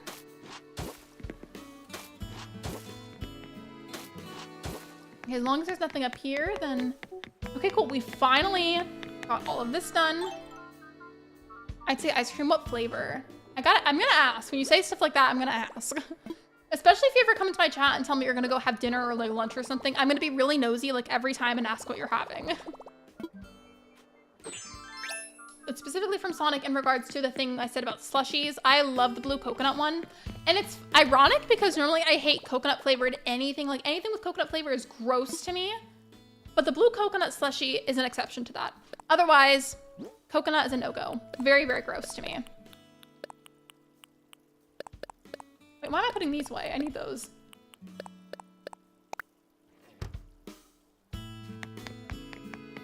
Okay, as long as there's nothing up here, then... Okay, cool. We finally got all of this done. I'd say ice cream. What flavor? I'm gonna ask. When you say stuff like that, I'm gonna ask. Especially if you ever come into my chat and tell me you're gonna go have dinner or like lunch or something, I'm gonna be really nosy like every time and ask what you're having. But specifically from Sonic in regards to the thing I said about slushies, I love the blue coconut one. And it's ironic because normally I hate coconut flavored anything. Like anything with coconut flavor is gross to me. But the blue coconut slushie is an exception to that. Otherwise, coconut is a no-go. Very, very gross to me. Wait, why am I putting these away? I need those.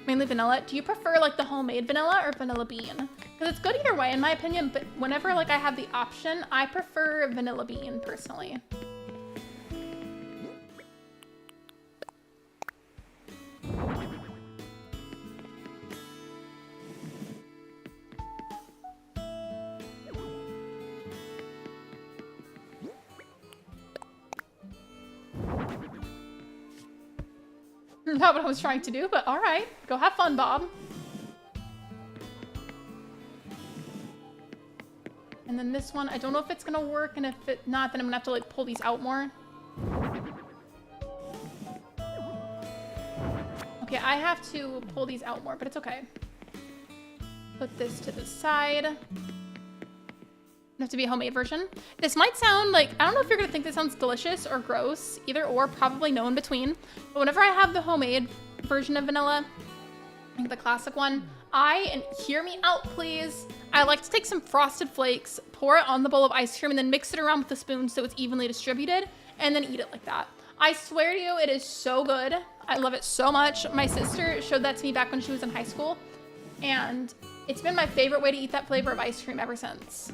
Mainly vanilla. Do you prefer like the homemade vanilla or vanilla bean? Because it's good either way in my opinion, but whenever like I have the option, I prefer vanilla bean personally. Not what I was trying to do, but all right. Go have fun, Bob. And then this one, I don't know if it's gonna work, and if it's not, then I'm gonna have to like pull these out more. Okay, I have to pull these out more, but it's okay. Put this to the side. Have to be a homemade version. This might sound like, I don't know if you're gonna think this sounds delicious or gross, either or, probably no in between. But whenever I have the homemade version of vanilla, like the classic one, and hear me out please, I like to take some Frosted Flakes, pour it on the bowl of ice cream, and then mix it around with a spoon so it's evenly distributed, and then eat it like that. I swear to you, it is so good. I love it so much. My sister showed that to me back when she was in high school, and it's been my favorite way to eat that flavor of ice cream ever since.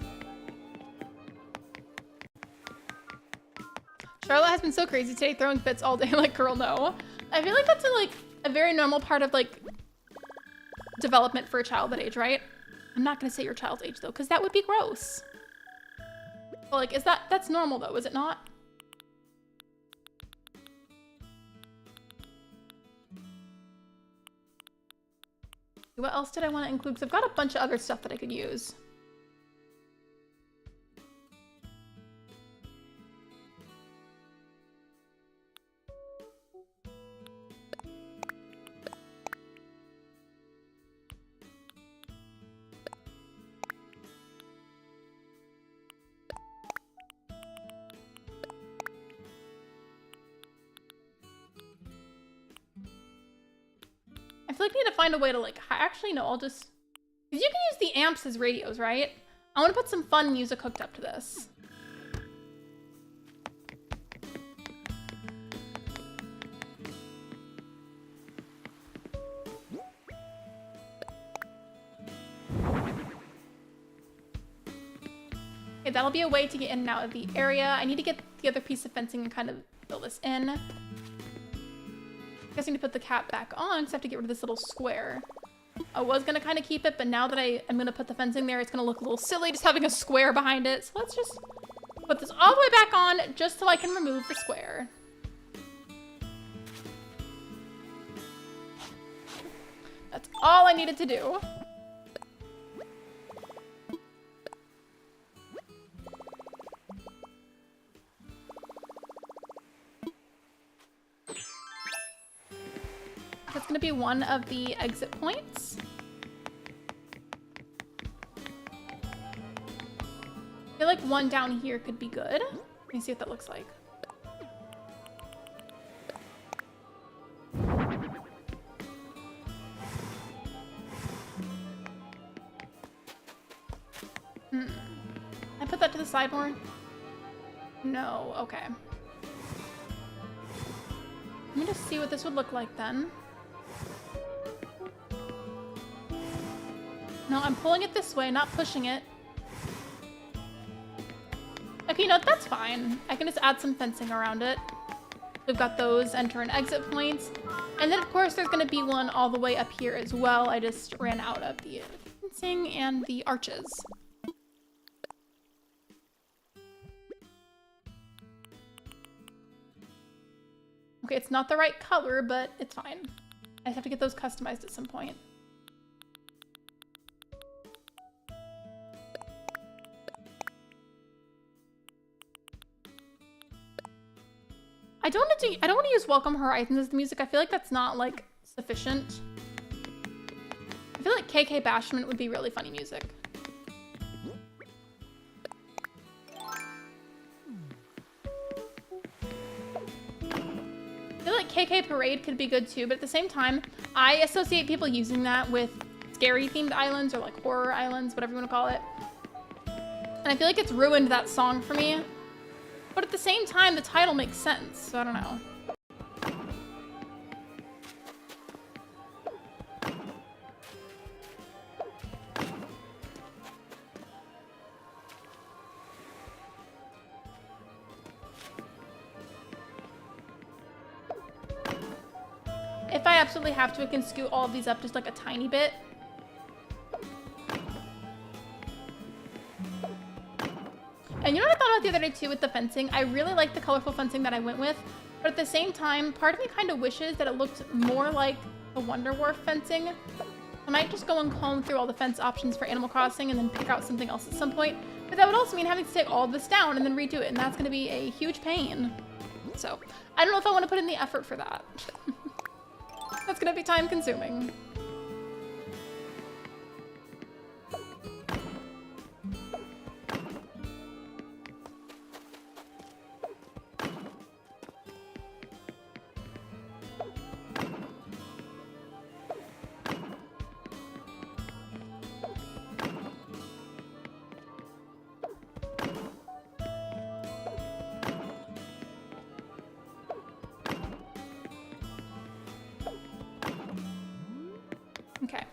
Charlotte has been so crazy today, throwing fits all day. Like, girl, no. I feel like that's a very normal part of like development for a child that age, right? I'm not gonna say your child's age though, because that would be gross. But like, that's normal though, is it not? What else did I want to include? Because I've got a bunch of other stuff that I could use. I feel like I need to find a way to like, actually no, I'll just, because you can use the amps as radios, right? I want to put some fun music hooked up to this. Okay, that'll be a way to get in and out of the area. I need to get the other piece of fencing and kind of fill this in. I guess I need to put the cap back on, so I have to get rid of this little square. I was gonna kind of keep it, but now that I'm gonna put the fencing there, it's gonna look a little silly just having a square behind it. So let's just put this all the way back on just so I can remove the square. That's all I needed to do. That's gonna be one of the exit points. I feel like one down here could be good. Let me see what that looks like. I put that to the side more? No, okay. Let me just see what this would look like then. No, I'm pulling it this way, not pushing it. Okay, you know, that's fine. I can just add some fencing around it. We've got those enter and exit points. And then, of course, there's going to be one all the way up here as well. I just ran out of the fencing and the arches. Okay, it's not the right color, but it's fine. I have to get those customized at some point. I don't want to use Welcome Horizons as the music. I feel like that's not like sufficient. I feel like KK Bashment would be really funny music. I feel like KK Parade could be good too, but at the same time, I associate people using that with scary themed islands or like horror islands, whatever you want to call it. And I feel like it's ruined that song for me. But at the same time, the title makes sense, so I don't know. If I absolutely have to, I can scoot all of these up just like a tiny bit. And you know what I thought about the other day too with the fencing? I really like the colorful fencing that I went with, but at the same time, part of me kind of wishes that it looked more like the Wonder Wharf fencing. I might just go and comb through all the fence options for Animal Crossing and then pick out something else at some point. But that would also mean having to take all of this down and then redo it, and that's going to be a huge pain. So I don't know if I want to put in the effort for that. That's going to be time consuming. Okay.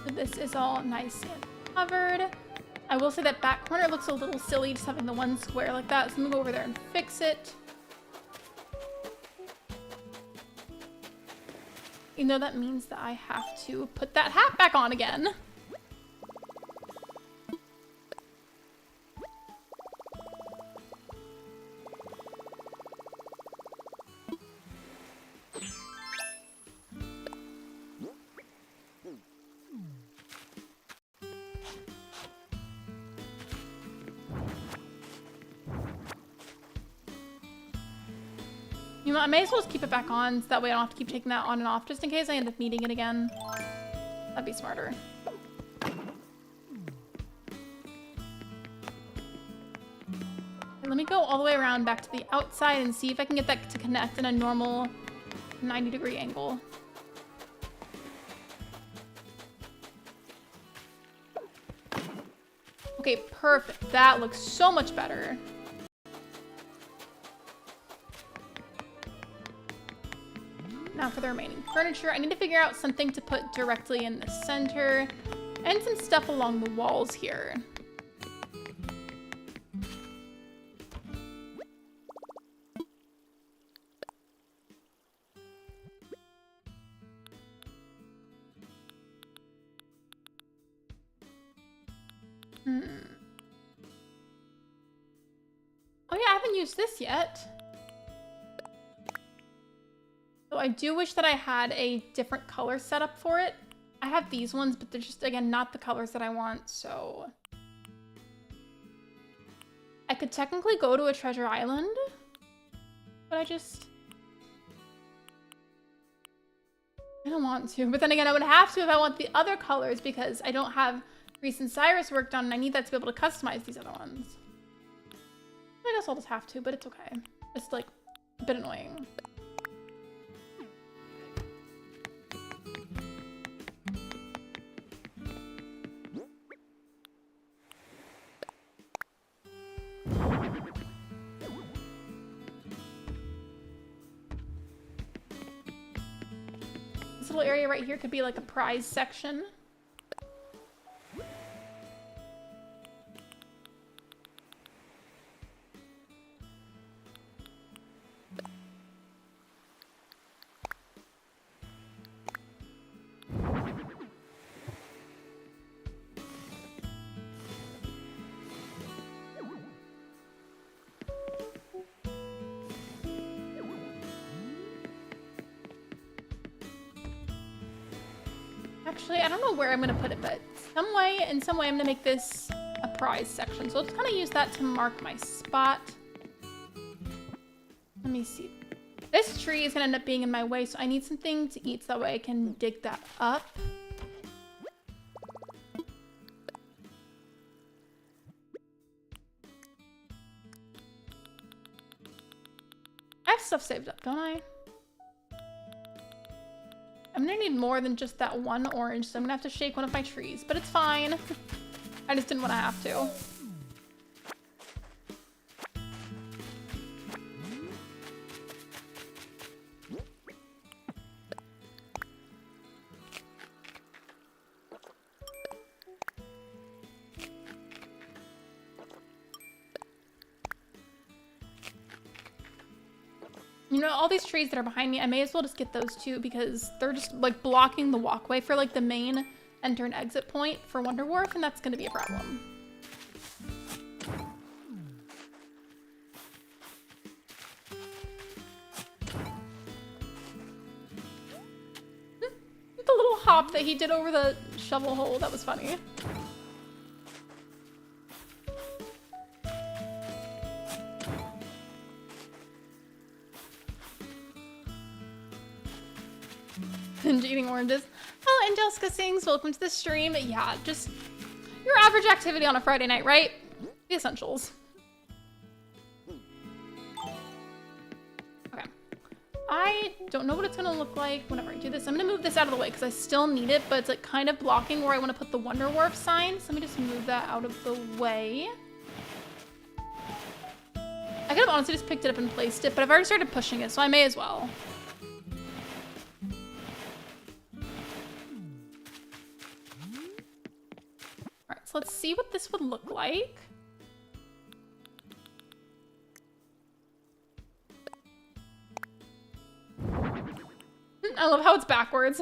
So this is all nice and covered. I will say that back corner looks a little silly, just having the one square like that. So I'm gonna go over there and fix it. You know, that means that I have to put that hat back on again. You know, I may as well just keep it back on so that way I don't have to keep taking that on and off just in case I end up needing it again. That'd be smarter. Okay, let me go all the way around back to the outside and see if I can get that to connect in a normal 90-degree angle. Okay, perfect. That looks so much better. Now for the remaining furniture, I need to figure out something to put directly in the center and some stuff along the walls here. Oh yeah, I haven't used this yet. So I do wish that I had a different color setup for it. I have these ones, but they're just, again, not the colors that I want, so... I could technically go to a treasure island, but I don't want to. But then again, I would have to if I want the other colors because I don't have Reese and Cyrus worked on and I need that to be able to customize these other ones. I guess I'll just have to, but it's okay. It's like a bit annoying. This little area right here could be like a prize section. Actually, I don't know where I'm gonna put it, but in some way I'm gonna make this a prize section. So I'll just kind of use that to mark my spot. Let me see. This tree is gonna end up being in my way, so I need something to eat so that way I can dig that up. I have stuff saved up, don't I? I'm gonna need more than just that one orange, so I'm gonna have to shake one of my trees, but it's fine. I just didn't want to have to. You know, all these trees that are behind me, I may as well just get those too because they're just like blocking the walkway for like the main enter and exit point for Wonder Wharf, and that's gonna be a problem. The little hop that he did over the shovel hole, that was funny. And eating oranges. Oh, Angelica sings, welcome to the stream. Yeah, just your average activity on a Friday night, right? The essentials. Okay. I don't know what it's gonna look like whenever I do this. I'm gonna move this out of the way because I still need it, but it's like kind of blocking where I want to put the Wonder Wharf sign. So let me just move that out of the way. I could have honestly just picked it up and placed it, but I've already started pushing it, so I may as well. So let's see what this would look like. I love how it's backwards,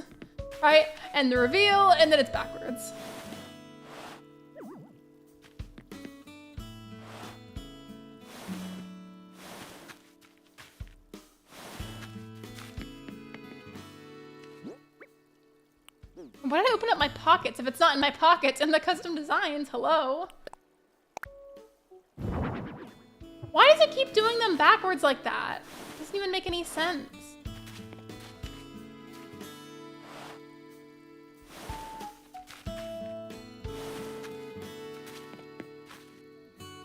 right? And the reveal, and then it's backwards. Why did I open up my pockets if it's not in my pockets in the custom designs? Hello? Why does it keep doing them backwards like that? It doesn't even make any sense.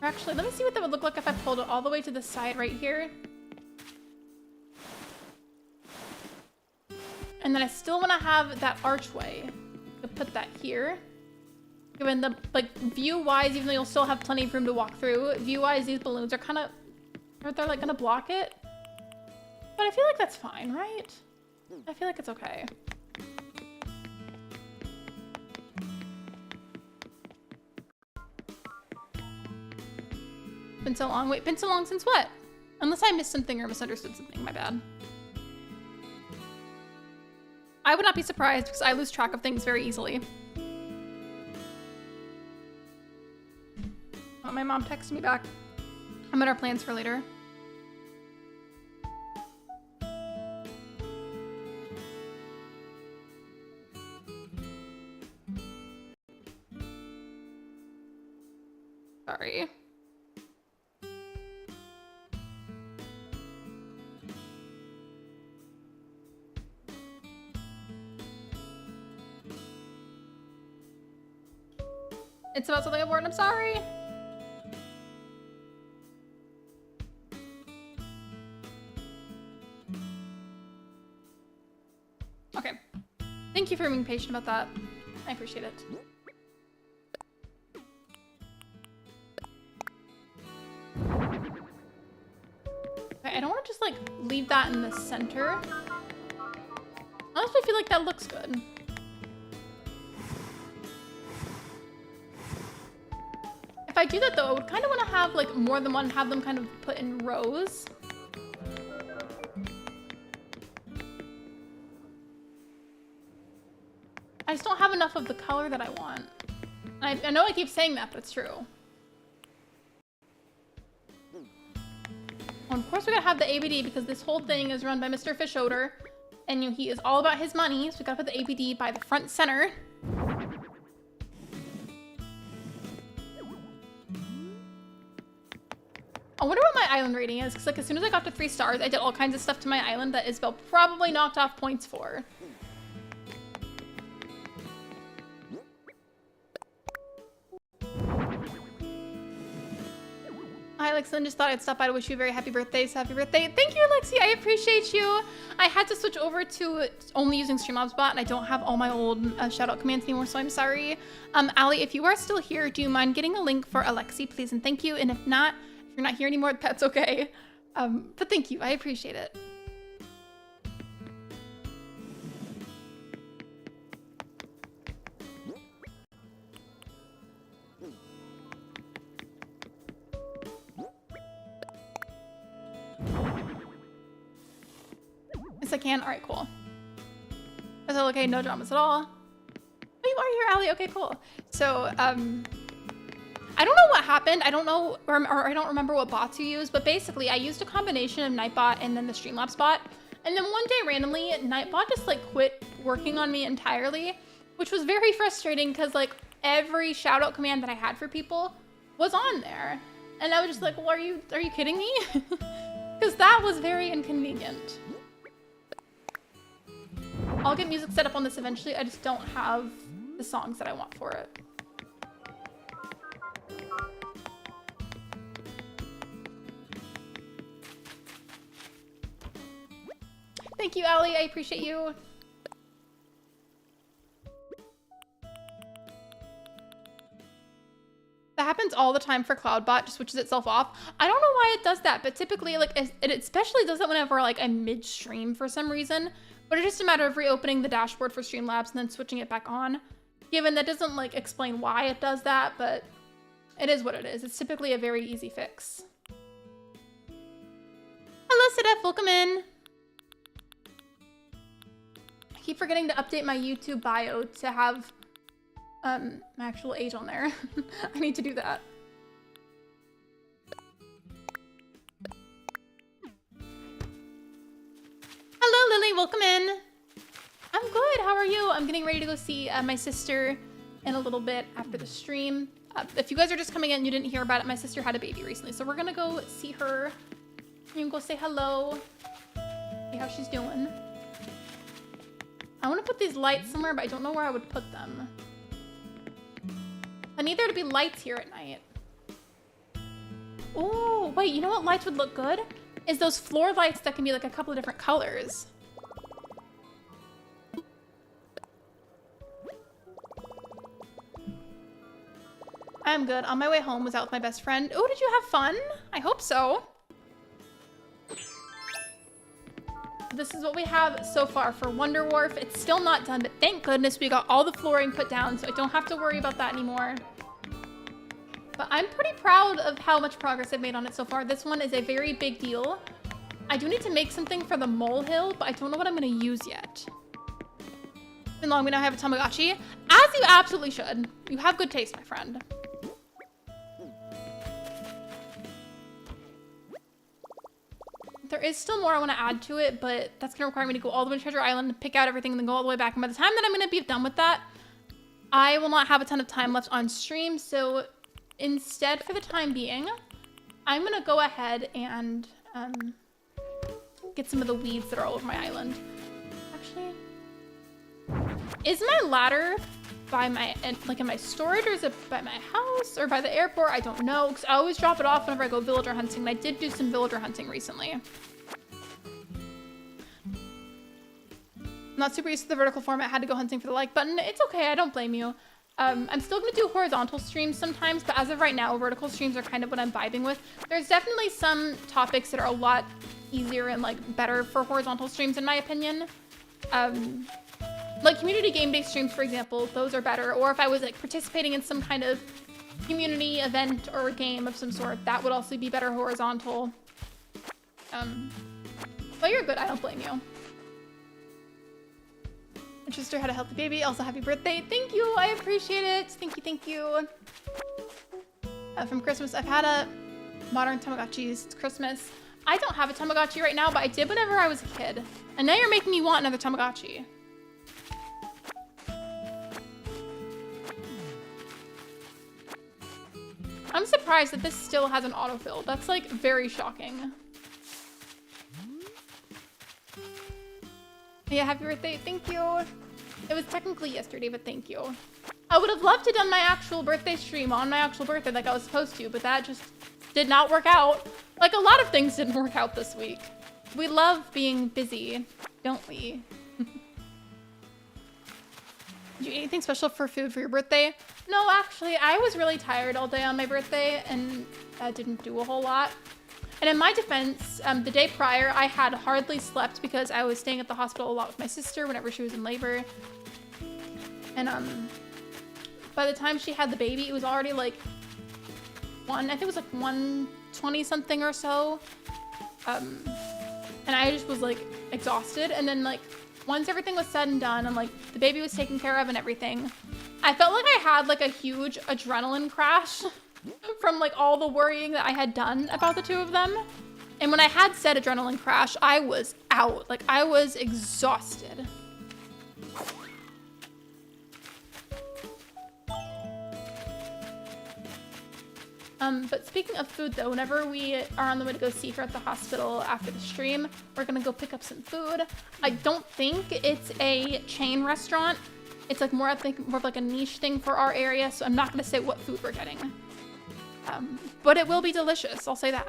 Actually, let me see what that would look like if I pulled it all the way to the side right here. And then I still want to have that archway. To put that here. Given the, like, view-wise, even though you'll still have plenty of room to walk through, view-wise, these balloons are kind of, they're like gonna block it. But I feel like that's fine, right? I feel like it's okay. Been so long. Wait, been so long since what? Unless I missed something or misunderstood something, my bad. I would not be surprised because I lose track of things very easily. Oh, my mom texted me back. I'm at our plans for later. Sorry. It's about something important, I'm sorry. Okay. Thank you for being patient about that. I appreciate it. Okay, I don't want to just like leave that in the center. Honestly, I feel like that looks good. If I do that though, I would kind of want to have like more than one, have them kind of put in rows. I just don't have enough of the color that I want. I know I keep saying that, but it's true. Well, of course we gotta have the ABD because this whole thing is run by Mr. Fishoder. And you know, he is all about his money, so we gotta put the ABD by the front center. I wonder what my island rating is, because like as soon as I got to 3 stars, I did all kinds of stuff to my island that Isabel probably knocked off points for. Hi, Lexi, just thought I'd stop by to wish you a very happy birthday. So happy birthday. Thank you, Lexi. I appreciate you. I had to switch over to only using Streamlabs bot, and I don't have all my old shout-out commands anymore, so I'm sorry. Allie, if you are still here, do you mind getting a link for Alexi, please? And thank you. And if not, if you're not here anymore, that's okay. But thank you. I appreciate it. Yes, I can. All right, cool. Is that okay? No dramas at all. Oh, you are here, Allie. Okay, cool. So, I don't know what happened. I don't know, or I don't remember what bots you used, but basically I used a combination of Nightbot and then the Streamlabs bot. And then one day randomly, Nightbot just like quit working on me entirely, which was very frustrating because like every shout out command that I had for people was on there. And I was just like, well, are you kidding me? Because that was very inconvenient. I'll get music set up on this eventually. I just don't have the songs that I want for it. Thank you, Allie. I appreciate you. That happens all the time for CloudBot, just switches itself off. I don't know why it does that, but typically, like, it especially does that whenever, like, I'm mid-stream for some reason. But it's just a matter of reopening the dashboard for Streamlabs and then switching it back on. Given that doesn't, like, explain why it does that, but it is what it is. It's typically a very easy fix. Hello, Sidef. Welcome in. I keep forgetting to update my YouTube bio to have my actual age on there. I need to do that. Hello, Lily. Welcome in. I'm good. How are you? I'm getting ready to go see my sister in a little bit after the stream. If you guys are just coming in and you didn't hear about it, my sister had a baby recently. So we're going to go see her. You can go say hello. See how she's doing. I want to put these lights somewhere, but I don't know where I would put them. I need there to be lights here at night. Oh, wait, you know what lights would look good? Is those floor lights that can be like a couple of different colors. I'm good. On my way home, was out with my best friend. Oh, did you have fun? I hope so. This is what we have so far for Wonder Wharf. It's still not done, but thank goodness we got all the flooring put down, so I don't have to worry about that anymore. But I'm pretty proud of how much progress I've made on it so far. This one is a very big deal. I do need to make something for the molehill, but I don't know what I'm going to use yet. It's been long we now have a Tamagotchi. As you absolutely should. You have good taste, my friend. There is still more I want to add to it, but that's going to require me to go all the way to Treasure Island, pick out everything, and then go all the way back. And by the time that I'm going to be done with that, I will not have a ton of time left on stream. So instead, for the time being, I'm gonna go ahead and get some of the weeds that are all over my island. Actually, is my ladder by my, like in my storage, or is it by my house or by the airport? I don't know, because I always drop it off whenever I go villager hunting, and I did do some villager hunting recently. Not super used to the vertical format, had to go hunting for the like button. It's okay, I don't blame you. I'm still gonna do horizontal streams sometimes, but as of right now, vertical streams are kind of what I'm vibing with. There's definitely some topics that are a lot easier and like better for horizontal streams in my opinion. Like community game day streams, for example, those are better. Or if I was like participating in some kind of community event or game of some sort, that would also be better horizontal. But you're good, I don't blame you. My sister had a healthy baby. Also, happy birthday. Thank you. I appreciate it. Thank you. Thank you. From Christmas, I've had a modern Tamagotchis. It's Christmas. I don't have a Tamagotchi right now, but I did whenever I was a kid. And now you're making me want another Tamagotchi. I'm surprised that this still has an autofill. That's like very shocking. Yeah, happy birthday. Thank you. It was technically yesterday, but thank you. I would have loved to have done my actual birthday stream on my actual birthday like I was supposed to, but that just did not work out. Like a lot of things didn't work out this week. We love being busy, don't we? Did you eat anything special for food for your birthday? No, actually, I was really tired all day on my birthday and didn't do a whole lot. And in my defense, the day prior, I had hardly slept because I was staying at the hospital a lot with my sister whenever she was in labor. And by the time she had the baby, it was already like I think it was like 1:20 something or so. And I just was like exhausted. And then like once everything was said and done and like the baby was taken care of and everything, I felt like I had like a huge adrenaline crash from like all the worrying that I had done about the two of them. And when I had said adrenaline crash, I was out. Like I was exhausted. But speaking of food though, whenever we are on the way to go see her at the hospital after the stream, we're gonna go pick up some food. I don't think it's a chain restaurant. It's like more, I think, more of like a niche thing for our area. So I'm not gonna say what food we're getting. But it will be delicious, I'll say that.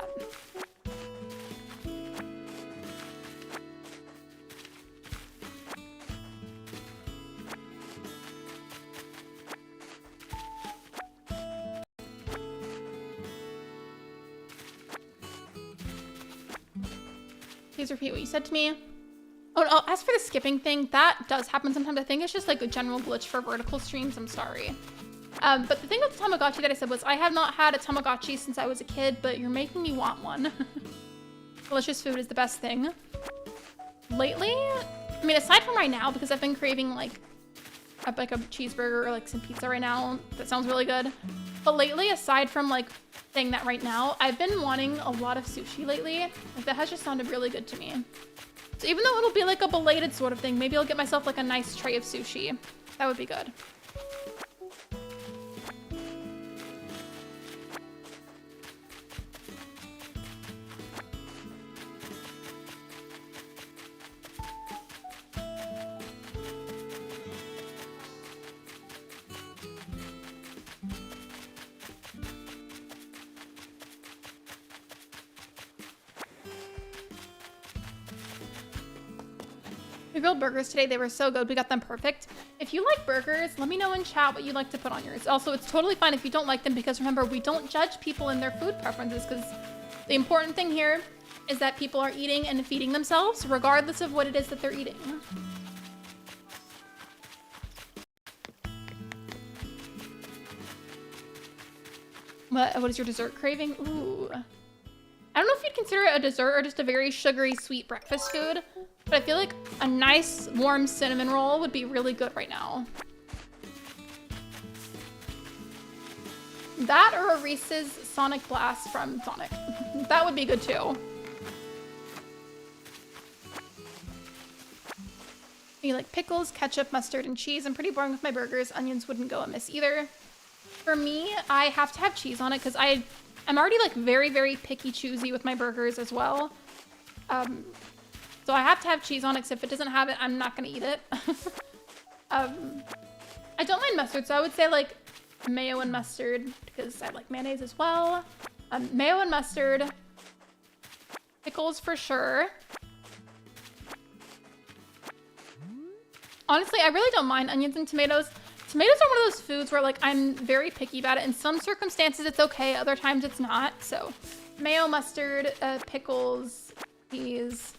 Please repeat what you said to me. Oh, as for the skipping thing, that does happen sometimes. I think it's just like a general glitch for vertical streams, I'm sorry. But the thing with the Tamagotchi that I said was I have not had a Tamagotchi since I was a kid, but you're making me want one. Delicious food is the best thing. Lately, I mean, aside from right now, because I've been craving like a cheeseburger or like some pizza right now. That sounds really good. But lately, aside from like saying that right now, I've been wanting a lot of sushi lately. Like that has just sounded really good to me. So even though it'll be like a belated sort of thing, maybe I'll get myself like a nice tray of sushi. That would be good. We grilled burgers today. They were so good. We got them perfect. If you like burgers, let me know in chat what you'd like to put on yours. Also, it's totally fine if you don't like them because remember, we don't judge people in their food preferences because the important thing here is that people are eating and feeding themselves regardless of what it is that they're eating. What is your dessert craving? Ooh. I don't know if you'd consider it a dessert or just a very sugary, sweet breakfast food, but I feel like a nice, warm cinnamon roll would be really good right now. That or a Reese's Sonic Blast from Sonic. That would be good too. You like pickles, ketchup, mustard, and cheese. I'm pretty boring with my burgers. Onions wouldn't go amiss either. For me, I have to have cheese on it because I'm already like very, very picky choosy with my burgers as well. So I have to have cheese on it, because if it doesn't have it, I'm not gonna eat it. I don't mind mustard, so I would say like mayo and mustard because I like mayonnaise as well. Mayo and mustard. Pickles for sure. Honestly, I really don't mind onions and tomatoes. Tomatoes are one of those foods where like I'm very picky about it. In some circumstances it's okay, other times it's not. So mayo, mustard, pickles, peas.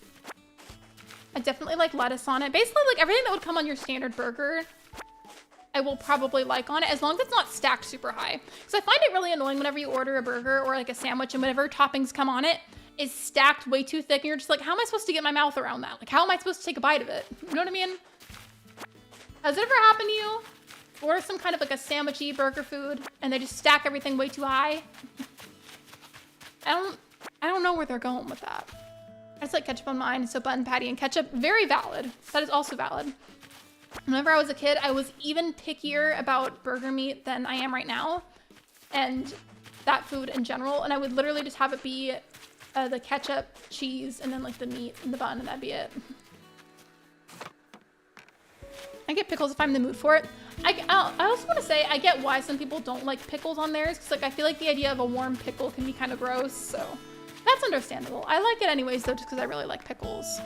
I definitely like lettuce on it. Basically like everything that would come on your standard burger, I will probably like on it as long as it's not stacked super high. Because I find it really annoying whenever you order a burger or like a sandwich and whatever toppings come on it is stacked way too thick and you're just like, how am I supposed to get my mouth around that? Like how am I supposed to take a bite of it? You know what I mean? Has it ever happened to you? Order some kind of like a sandwichy burger food and they just stack everything way too high? I don't know where they're going with that. I just like ketchup on mine, so bun, patty, and ketchup. Very valid. That is also valid. Whenever I was a kid, I was even pickier about burger meat than I am right now. And that food in general. And I would literally just have it be the ketchup, cheese, and then like the meat and the bun, and that'd be it. I get pickles if I'm in the mood for it. I also want to say I get why some people don't like pickles on theirs, because like I feel like the idea of a warm pickle can be kind of gross, so that's understandable. I like it anyways though, just because I really like pickles.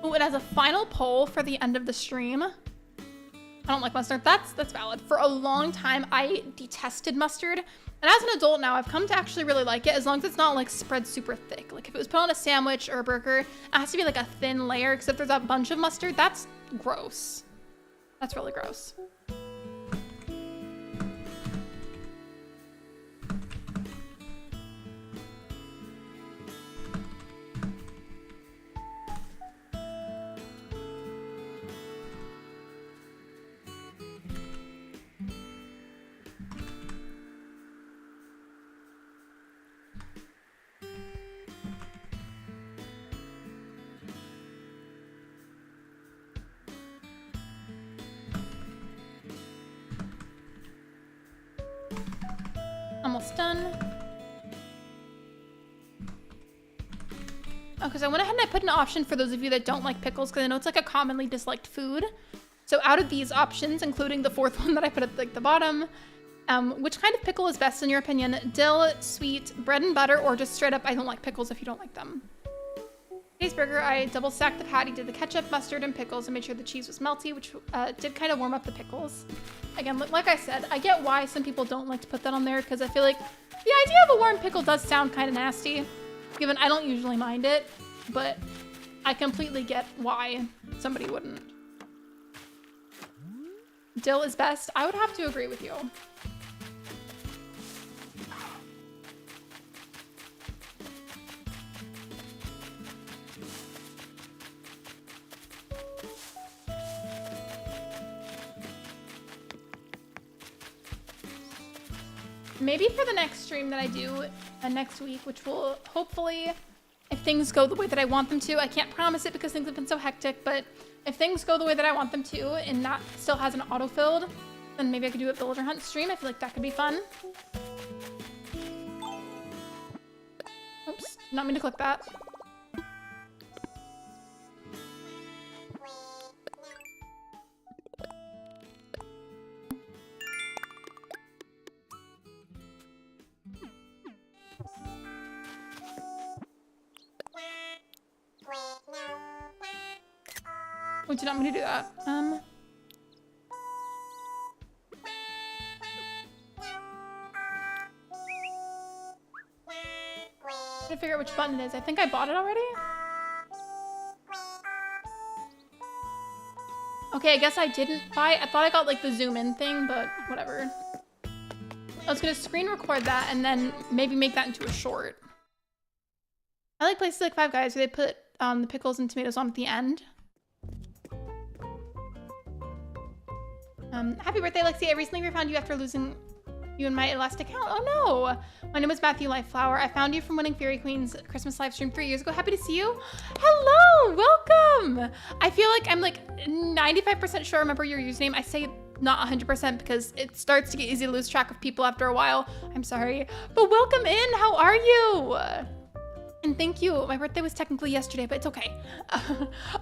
Oh, and as a final poll for the end of the stream, I don't like mustard. That's valid. For a long time, I detested mustard. And as an adult now, I've come to actually really like it as long as it's not like spread super thick. Like if it was put on a sandwich or a burger, it has to be like a thin layer, because if there's a bunch of mustard, that's gross. That's really gross. Almost done. Oh, because I went ahead and I put an option for those of you that don't like pickles, because I know it's like a commonly disliked food. So out of these options, including the fourth one that I put at like the bottom, which kind of pickle is best in your opinion? Dill, sweet, bread and butter, or just straight up I don't like pickles if you don't like them? Today's burger, I double stacked the patty, did the ketchup, mustard, and pickles, and made sure the cheese was melty, which did kind of warm up the pickles. Again, like I said, I get why some people don't like to put that on there, because I feel like the idea of a warm pickle does sound kind of nasty, given I don't usually mind it, but I completely get why somebody wouldn't. Dill is best. I would have to agree with you. Maybe for the next stream that I do next week, which will hopefully, if things go the way that I want them to, I can't promise it because things have been so hectic, but if things go the way that I want them to and that still has an autofilled, then maybe I could do a villager hunt stream. I feel like that could be fun. Oops, not mean to click that. Oh, did not mean to do that. I'm trying to figure out which button it is. I think I bought it already. Okay, I guess I didn't buy it. I thought I got like the zoom in thing, but whatever. I was gonna screen record that and then maybe make that into a short. I like places like Five Guys where they put the pickles and tomatoes on at the end. Happy birthday, Lexi. I recently found you after losing you in my elastic account. Oh no. My name is Matthew Lifeflower. I found you from winning Fairy Queen's Christmas live stream 3 years ago. Happy to see you. Hello, welcome. I feel like I'm like 95% sure I remember your username. I say not 100% because it starts to get easy to lose track of people after a while. I'm sorry, but welcome in. How are you? And thank you. My birthday was technically yesterday, but it's okay.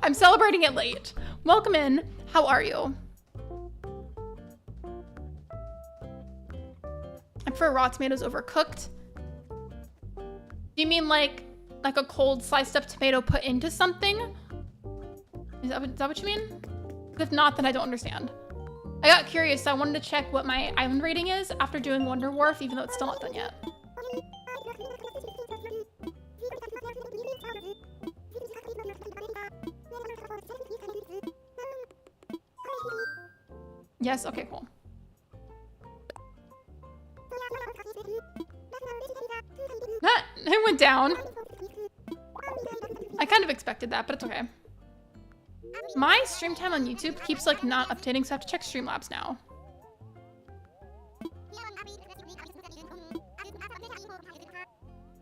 I'm celebrating it late. Welcome in. How are you? I prefer raw tomatoes over cooked. Do you mean like a cold sliced up tomato put into something? Is that what you mean? If not, then I don't understand. I got curious, so I wanted to check what my island rating is after doing Wonder Wharf, even though it's still not done yet. Yes, okay, cool. It went down. I kind of expected that, but it's okay. My stream time on YouTube keeps like not updating, so I have to check Streamlabs now.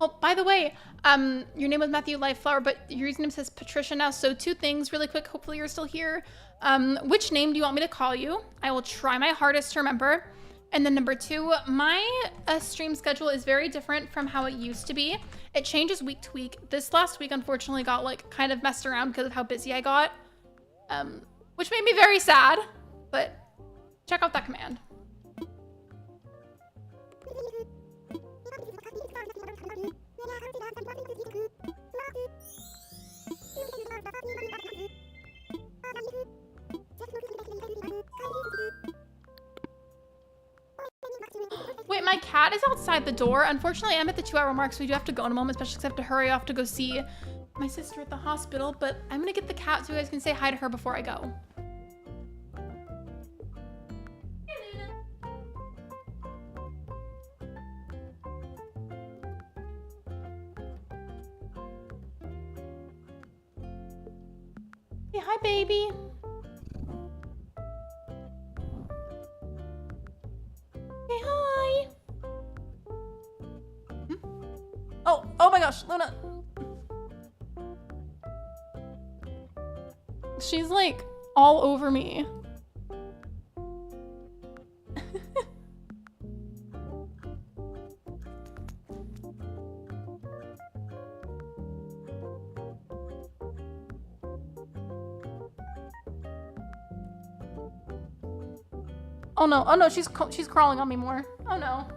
Oh, by the way, your name was Matthew Lifeflower, but your username says Patricia now. So 2 things really quick. Hopefully you're still here. Which name do you want me to call you? I will try my hardest to remember. And then number 2, my stream schedule is very different from how it used to be. It changes week to week. This last week, unfortunately, got like kind of messed around because of how busy I got, which made me very sad, but check out that command. Wait, my cat is outside the door. Unfortunately, I'm at the 2-hour mark, so we do have to go in a moment, especially because I have to hurry off to go see my sister at the hospital. But I'm gonna get the cat so you guys can say hi to her before I go. Hey, hi, baby. Hey, hi. Oh my gosh, Luna. She's like all over me. Oh no, she's crawling on me more. Oh no.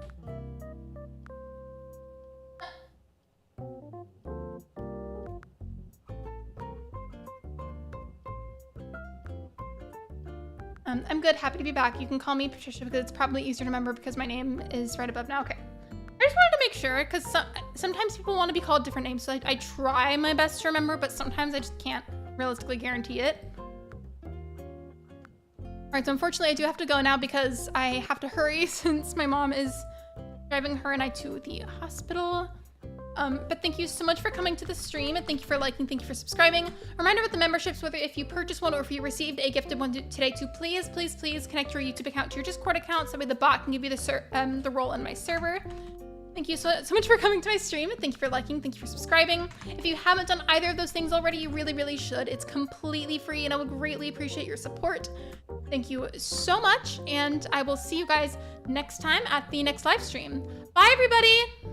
I'm good, happy to be back. You can call me Patricia because it's probably easier to remember because my name is right above now. Okay. I just wanted to make sure because sometimes people want to be called different names, so I try my best to remember, but sometimes I just can't realistically guarantee it. All right, so unfortunately I do have to go now because I have to hurry since my mom is driving her and I to the hospital. But thank you so much for coming to the stream, and thank you for liking, thank you for subscribing. Reminder with the memberships, whether if you purchased one or if you received a gifted one today, to please connect your YouTube account to your Discord account so that way the bot can give you the role in my server. Thank you so much for coming to my stream, and thank you for liking, thank you for subscribing. If you haven't done either of those things already, you really should. It's completely free, and I would greatly appreciate your support. Thank you so much, and I will see you guys next time at the next live stream. Bye, everybody!